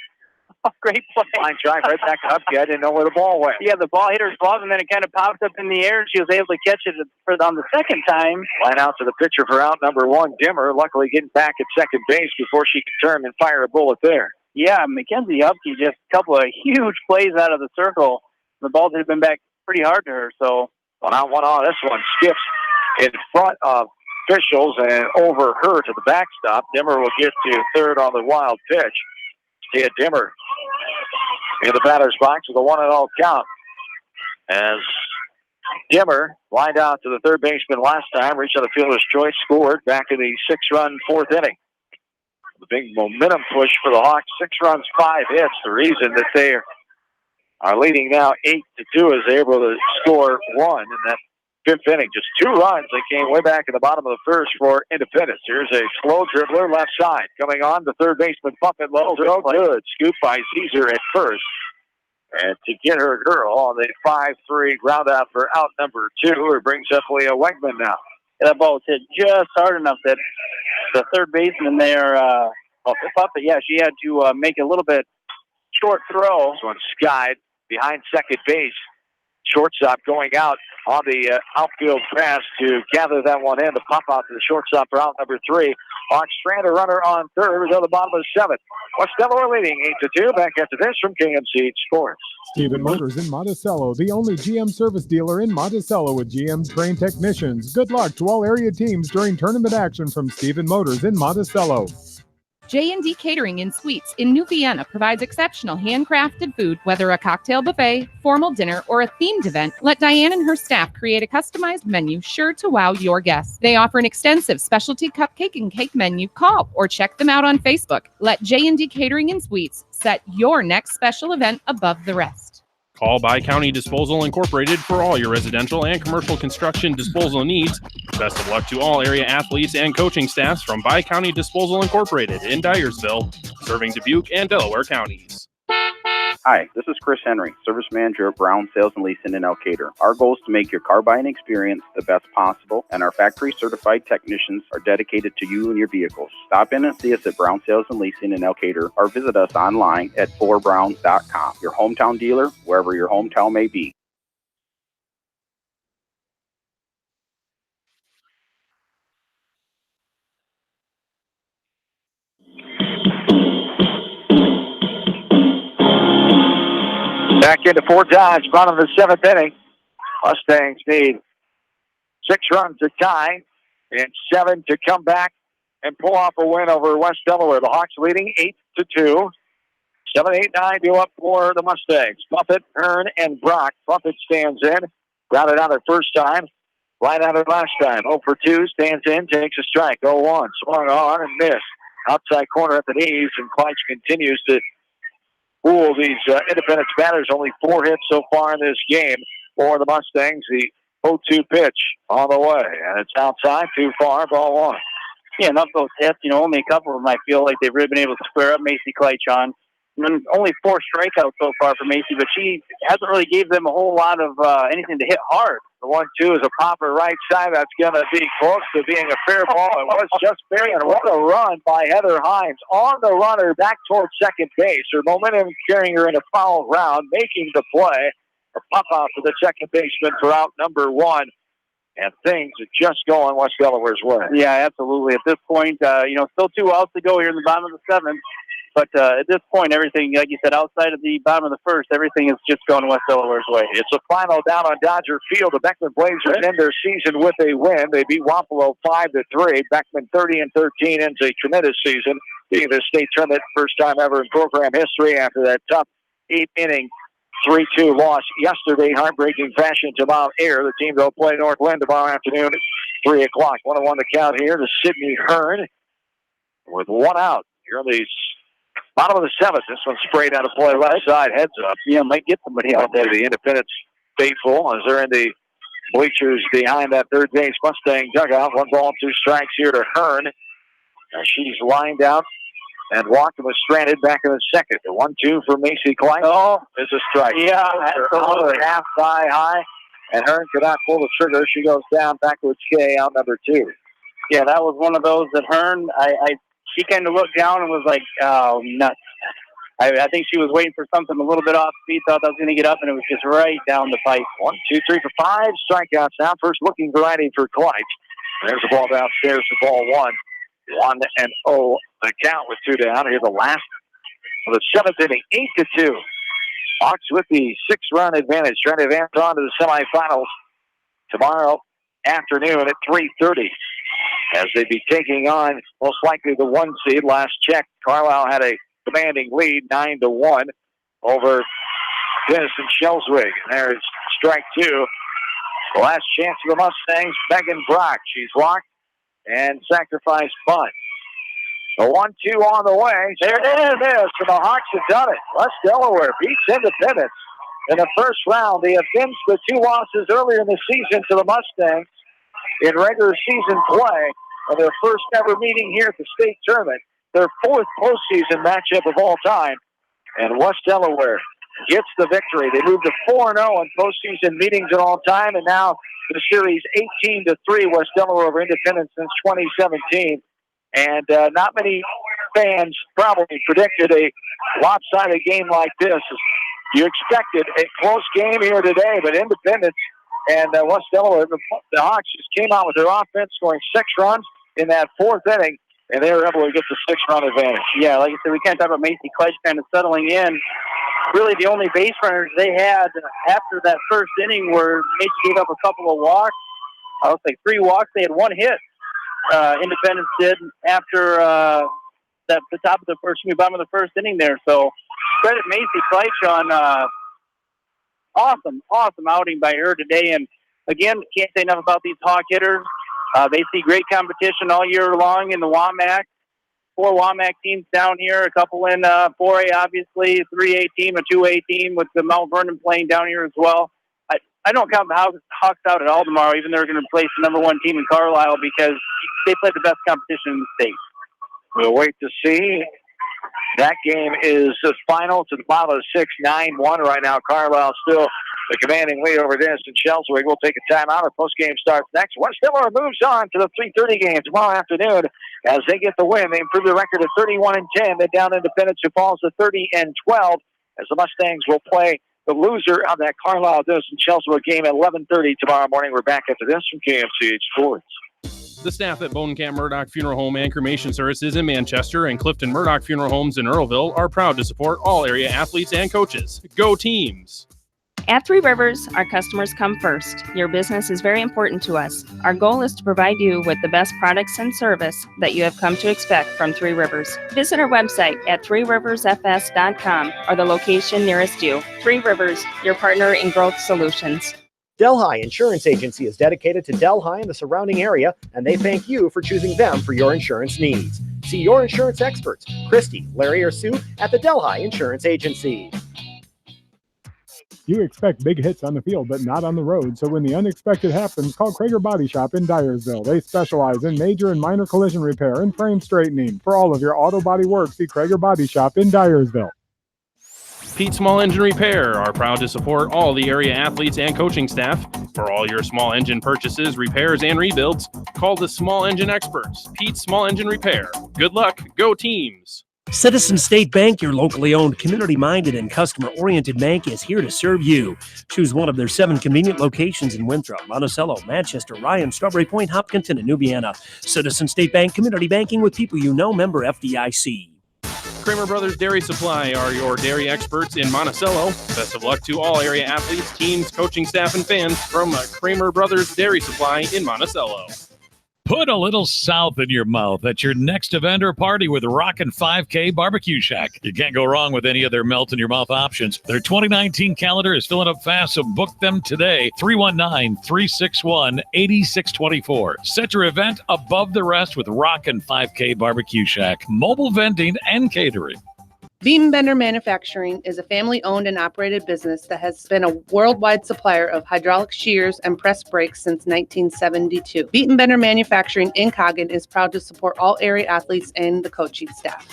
a great play. line drive right back up. I didn't know where the ball went. Yeah, the ball hit her glove, and then it kind of popped up in the air, and she was able to catch it on the second time. Line out to the pitcher for out number 1, Dimmer, luckily getting back at second base before she could turn and fire a bullet there. Yeah, Mackenzie Upke, just a couple of huge plays out of the circle. The ball had been back pretty hard to her, so. 1 out, 1 on. This one skips in front of officials and over her to the backstop. Dimmer will get to third on the wild pitch. Tia Dimmer in the batter's box with a 1-0 count. As Dimmer lined out to the third baseman last time, reached on the fielder's choice, scored back in the 6-run fourth inning. The big momentum push for the Hawks, 6 runs, 5 hits. The reason that they are leading now 8-2 is they're able to score 1 in that fifth inning. Just 2 runs. They came way back in the bottom of the first for Independence. Here's a slow dribbler left side. Coming on, the third baseman bump it low. No good. Scoop by Caesar at first. And to get her girl on the 5-3 ground out for out number 2, it brings up Leah Wegman now. And that ball was hit just hard enough that the third baseman there, she had to make a little bit short throw. This one skied behind second base. Shortstop going out on the outfield pass to gather that one in. The pop out to the shortstop for out number 3. Hawks strand a runner on third until the bottom of the 7th. West Delaware leading 8-2. Back after this from KMC Sports. Stephen Motors in Monticello, the only GM service dealer in Monticello with GM trained technicians. Good luck to all area teams during tournament action from Stephen Motors in Monticello. J&D Catering and Suites in New Vienna provides exceptional handcrafted food, whether a cocktail buffet, formal dinner, or a themed event. Let Diane and her staff create a customized menu sure to wow your guests. They offer an extensive specialty cupcake and cake menu. Call or check them out on Facebook. Let J&D Catering and Suites set your next special event above the rest. Call By County Disposal Incorporated for all your residential and commercial construction disposal needs. Best of luck to all area athletes and coaching staffs from By County Disposal Incorporated in Dyersville, serving Dubuque and Delaware counties. Hi, this is Chris Henry, Service Manager at Brown Sales and Leasing in Elkader. Our goal is to make your car buying experience the best possible, and our factory-certified technicians are dedicated to you and your vehicles. Stop in and see us at Brown Sales and Leasing in Elkader, or visit us online at 4brown.com. Your hometown dealer, wherever your hometown may be. Back into Fort Dodge, bottom of the 7th inning. Mustangs need 6 runs to tie and 7 to come back and pull off a win over West Delaware. The Hawks leading 8-2. 7, 8, 9 due up for the Mustangs. Buffett, Hearn, and Brock. Buffett stands in. Grounded out her first time. Line out her last time. 0 for 2. Stands in. Takes a strike. 0-1. Swung on and missed. Outside corner at the knees. And Kleitz continues to fool these Independence batters. Only 4 hits so far in this game for the Mustangs. The 0-2 pitch on the way. And it's outside. Too far. Ball 1. Yeah, enough of those hits. Only a couple of them I feel like they've really been able to square up Macy Kleitz on. Only 4 strikeouts so far for Macy, but she hasn't really gave them a whole lot of anything to hit hard. The 1-2 is a popper right side. That's going to be close to being a fair ball. It was just fair. And what a run by Heather Himes on the runner back towards second base. Her momentum carrying her in a foul round, making the play. A pop out for the second baseman for out number 1. And things are just going West Delaware's way. Yeah, absolutely. At this point, still 2 outs to go here in the bottom of the 7th. But at this point, everything, like you said, outside of the bottom of the first, everything is just going West Delaware's way. It's a final down on Dodger Field. The Beckman Blazers end their season with a win. They beat Wapello 5-3. Beckman 30-13 ends a tremendous season, being the state tournament first time ever in program history after that tough 8-inning 3-2 loss yesterday, heartbreaking fashion to Mount Ayr. The team will play North Lynn tomorrow afternoon, 3 o'clock. 1-1 the count here to Sydney Hearn with 1 out. Here on the bottom of the 7th. This one sprayed out of play right side, heads up. Yeah, might get somebody out there. The Independence faithful as they're in the bleachers behind that third base Mustang dugout. 1 ball, 2 strikes here to Hearn. Now she's lined out and walked and was stranded back in the second. The 1-2 for Macy Klein. Oh, is a strike. Yeah, Out of half thigh high. and Hearn could not pull the trigger. She goes down backwards K out number 2. Yeah, that was one of those that Hearn, she kind of looked down and was like, oh, nuts. I think she was waiting for something a little bit off speed, thought that was going to get up, and it was just right down the pipe. 1, 2, 3 for 5 strikeouts now. First looking variety for Clyde. There's the ball downstairs for ball 1. 1-0 the count with 2 down. Here's the last of the 7th inning, 8-2. Hawks with the 6-run advantage, trying to advance on to the semifinals tomorrow afternoon at 3:30. As they be taking on most likely the 1 seed. Last check, Carlisle had a commanding lead, 9-1 over Denison Shelswig. And there's strike 2. The last chance of the Mustangs, Megan Brock. She's walked and sacrificed bunt. The 1-2 on the way. There it is. And the Hawks have done it. West Delaware beats Independence in the first round. They avenged the 2 losses earlier in the season to the Mustangs in regular season play of their first ever meeting here at the state tournament. Their 4th postseason matchup of all time. And West Delaware gets the victory. They moved to 4-0 in postseason meetings at all time. And now the series 18-3 West Delaware over Independence since 2017. And not many fans probably predicted a lopsided game like this. You expected a close game here today, but Independence and West Delaware, the Hawks just came out with their offense, scoring 6 runs in that 4th inning, and they were able to get the 6-run advantage. Yeah, like I said, we can't talk about Macy Kleitsch kind of settling in. Really, the only base runners they had after that first inning were Macy gave up a couple of walks. I would say 3 walks. They had 1 hit. Independence did after the top of the bottom of the first inning there. So credit Macy Kleitsch on awesome outing by her today. And again, can't say enough about these Hawk hitters. They see great competition all year long in the WAMAC. 4 WAMAC teams down here, a couple in 4A, obviously, 3A team, a 2A team with the Mount Vernon playing down here as well. I don't count the Hawks out at all tomorrow, even though they're going to place the #1 team in Carlisle, because they play the best competition in the state. We'll wait to see. That game is the final to the bottom of 6, 9-1 right now. Carlisle still the commanding lead over Denison Shelswig. We'll take a timeout. Our postgame starts next. West Delaware moves on to the 3:30 game tomorrow afternoon as they get the win. They improve their record to 31-10. They're down Independence, who falls to 30-12, as the Mustangs will play the loser of that Carlisle-Denison Shelswig game at 11:30 tomorrow morning. We're back after this from KFCH Sports. The staff at Bonenkamp Murdoch Funeral Home and Cremation Services in Manchester and Clifton Murdoch Funeral Homes in Earlville are proud to support all area athletes and coaches. Go teams! At Three Rivers, our customers come first. Your business is very important to us. Our goal is to provide you with the best products and service that you have come to expect from Three Rivers. Visit our website at threeriversfs.com or the location nearest you. Three Rivers, your partner in growth solutions. Delhi Insurance Agency is dedicated to Delhi and the surrounding area, and they thank you for choosing them for your insurance needs. See your insurance experts, Christy, Larry, or Sue, at the Delhi Insurance Agency. You expect big hits on the field, but not on the road. So when the unexpected happens, call Krager Body Shop in Dyersville. They specialize in major and minor collision repair and frame straightening. For all of your auto body work, see Krager Body Shop in Dyersville. Pete Small Engine Repair are proud to support all the area athletes and coaching staff. For all your small engine purchases, repairs, and rebuilds, call the Small Engine Experts, Pete Small Engine Repair. Good luck. Go teams. Citizen State Bank, your locally owned, community-minded, and customer-oriented bank, is here to serve you. Choose one of their 7 convenient locations in Winthrop, Monticello, Manchester, Ryan, Strawberry Point, Hopkinton, and New Vienna. Citizen State Bank, community banking with people you know, member FDIC. Kramer Brothers Dairy Supply are your dairy experts in Monticello. Best of luck to all area athletes, teams, coaching staff, and fans from Kramer Brothers Dairy Supply in Monticello. Put a little south in your mouth at your next event or party with Rockin' 5K Barbecue Shack. You can't go wrong with any of their melt-in-your-mouth options. Their 2019 calendar is filling up fast, so book them today. 319-361-8624. Set your event above the rest with Rockin' 5K Barbecue Shack. Mobile vending and catering. Beam Bender Manufacturing is a family-owned and operated business that has been a worldwide supplier of hydraulic shears and press brakes since 1972. Beam Bender Manufacturing in Coggin is proud to support all area athletes and the coaching staff.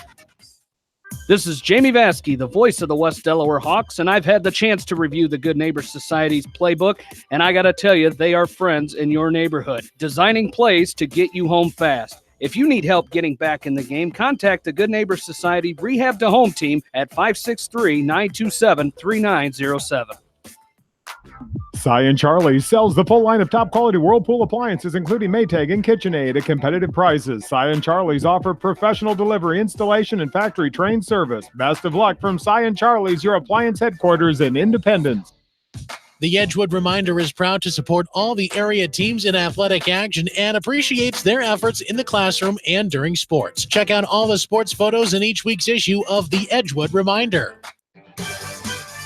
This is Jamie Vaskey, the voice of the West Delaware Hawks, and I've had the chance to review the Good Neighbor Society's playbook, and I got to tell you, they are friends in your neighborhood, designing plays to get you home fast. If you need help getting back in the game, contact the Good Neighbor Society Rehab to Home team at 563-927-3907. Cy and Charlie sells the full line of top-quality Whirlpool appliances, including Maytag and KitchenAid at competitive prices. Cy and Charlie's offer professional delivery, installation, and factory-trained service. Best of luck from Cy and Charlie's, your appliance headquarters in Independence. The Edgewood Reminder is proud to support all the area teams in athletic action and appreciates their efforts in the classroom and during sports. Check out all the sports photos in each week's issue of the Edgewood Reminder.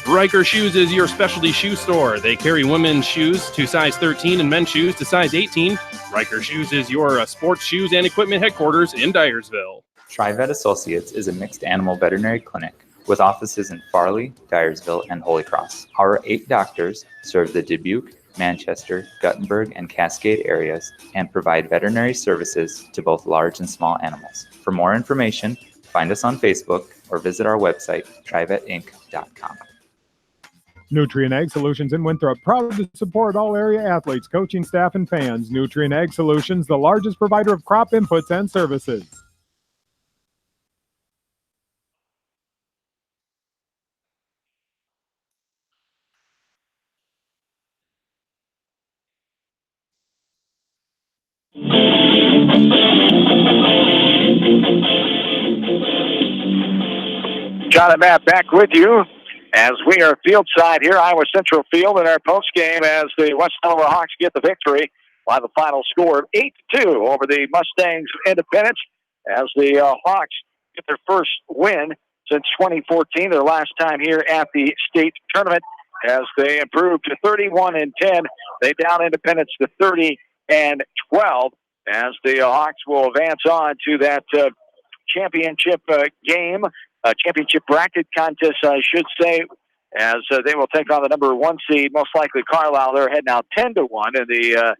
Riker Shoes is your specialty shoe store. They carry women's shoes to size 13 and men's shoes to size 18. Riker Shoes is your sports shoes and equipment headquarters in Dyersville. TriVet Associates is a mixed animal veterinary clinic with offices in Farley, Dyersville, and Holy Cross. Our 8 doctors serve the Dubuque, Manchester, Guttenberg, and Cascade areas and provide veterinary services to both large and small animals. For more information, find us on Facebook or visit our website, trivetinc.com. Nutrient Ag Solutions in Winthrop, proud to support all area athletes, coaching staff, and fans. Nutrient Ag Solutions, the largest provider of crop inputs and services. John and Matt back with you as we are field side here, Iowa Central Field, in our post game as the West Delaware Hawks get the victory by the final score of 8-2 over the Mustangs of Independence as the Hawks get their first win since 2014, their last time here at the state tournament, as they improved to 31-10. They down Independence to 30-12 as the Hawks will advance on to that championship game. Championship bracket contest, I should say, as they will take on the number 1 seed, most likely Carlisle. They're ahead now 10-1 in the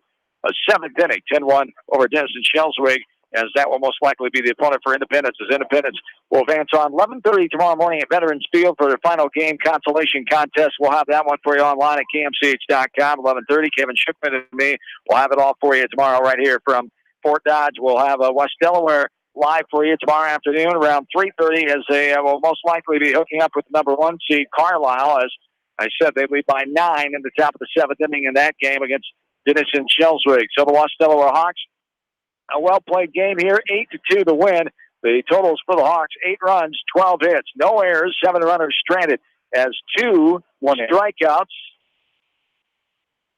7th inning, 10-1 over Denison Shelswig, as that will most likely be the opponent for Independence, as Independence will advance on 11:30 tomorrow morning at Veterans Field for their final game consolation contest. We'll have that one for you online at kmch.com, 11:30. Kevin Schickman and me will have it all for you tomorrow right here from Fort Dodge. We'll have West Delaware live for you tomorrow afternoon around 3:30, as they will most likely be hooking up with the number 1 seed Carlisle. As I said, they lead by 9 in the top of the 7th inning in that game against Denison Shelswig. So the West Delaware Hawks, a well-played game here, 8-2 to win. The totals for the Hawks, 8 runs, 12 hits, no errors, 7 runners stranded, as 2 strikeouts.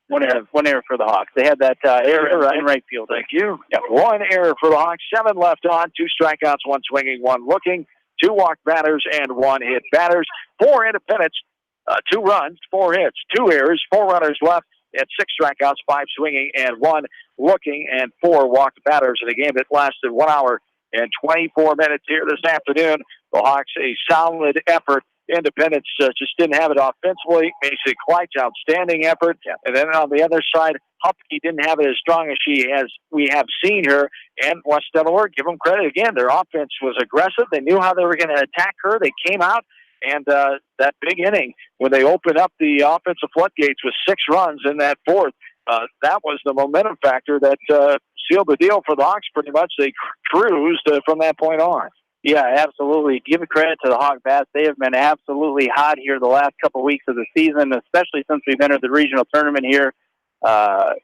One error for the Hawks. They had that error in right field. Thank you. Yeah, 1 error for the Hawks, 7 left on, 2 strikeouts, 1 swinging, 1 looking, 2 walked batters, and 1 hit batters. 4 Independence, 2 runs, 4 hits, 2 errors, 4 runners left, and 6 strikeouts, 5 swinging, and 1 looking, and 4 walked batters in a game that lasted 1 hour and 24 minutes here this afternoon. The Hawks, a solid effort. Independence just didn't have it offensively. Mason Kleitz, outstanding effort. And then on the other side, Hupke didn't have it as strong as we have seen her. And West Delaware, give them credit again. Their offense was aggressive. They knew how they were going to attack her. They came out, and that big inning when they opened up the offensive floodgates with 6 runs in that 4th, that was the momentum factor that sealed the deal for the Hawks pretty much. They cruised from that point on. Yeah, absolutely. Give credit to the Hawk Bats. They have been absolutely hot here the last couple of weeks of the season, especially since we've entered the regional tournament here. All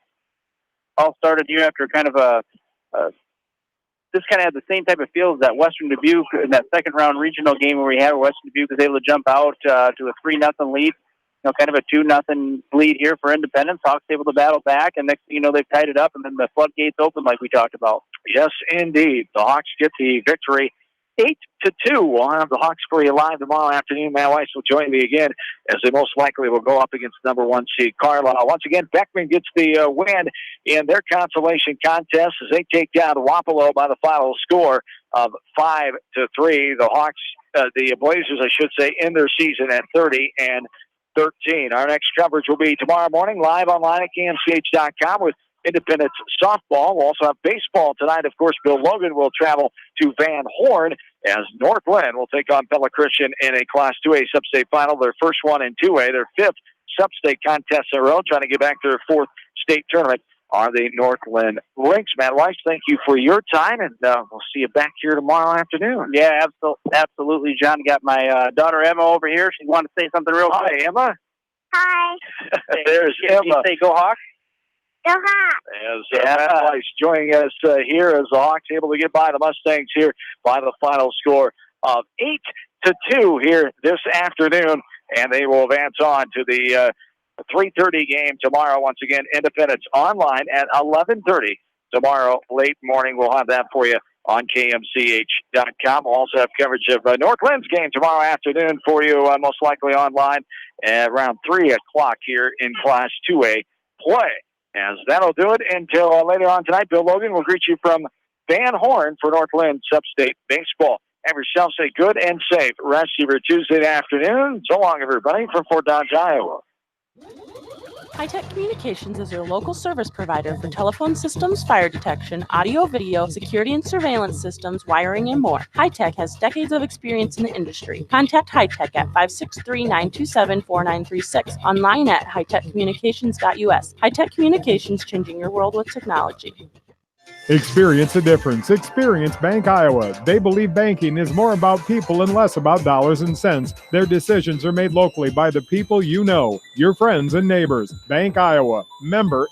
started here after kind of this kind of had the same type of feel as that Western Dubuque in that second-round regional game where we had Western Dubuque was able to jump out to a 3-0 lead. Kind of a 2-0 lead here for Independence. Hawks able to battle back, and next thing you know, they've tied it up, and then the floodgates open like we talked about. Yes, indeed. The Hawks get the victory 8-2. We'll have the Hawks for you live tomorrow afternoon. Matt Weiss will join me again, as they most likely will go up against number 1 seed Carlisle. Once again, Beckman gets the win in their consolation contest as they take down Wapello by the final score of 5-3. The Hawks, the Blazers, I should say, end their season at 30-13. Our next coverage will be tomorrow morning live online at KMCH.com with Independence softball. We'll also have baseball tonight. Of course, Bill Logan will travel to Van Horn as North Lynn will take on Pella Christian in a Class 2A sub-state final, their first one in 2A, their fifth sub-state contest in a row, trying to get back to their fourth state tournament are the North Lynn Lynx. Matt Weiss, thank you for your time, and we'll see you back here tomorrow afternoon. Yeah, absolutely, John. Got my daughter Emma over here. She wanted to say something real quick. Hi, Emma. Hi. There's Can you Emma. say go Hawks? Go Hawks. As Matt Weiss joining us here as the Hawks able to get by the Mustangs here by the final score of 8-2 here this afternoon, and they will advance on to the 3:30 game tomorrow. Once again, Independence online at 11:30 tomorrow late morning. We'll have that for you on KMCH.com. We'll also have coverage of North Lynn's game tomorrow afternoon for you, most likely online at around 3 o'clock here in Class 2A play. As that'll do it until later on tonight. Bill Logan will greet you from Van Horn for North Lynn Sub-State Baseball. Have yourself a good and safe rest of your Tuesday afternoon. So long, everybody, from Fort Dodge, Iowa. High-Tech Communications is your local service provider for telephone systems, fire detection, audio, video, security and surveillance systems, wiring, and more. High-Tech has decades of experience in the industry. Contact High-Tech at 563-927-4936, online at hightechcommunications.us. High-Tech Communications, changing your world with technology. Experience the difference. Experience Bank Iowa. They believe banking is more about people and less about dollars and cents. Their decisions are made locally by the people you know, your friends and neighbors. Bank Iowa. Member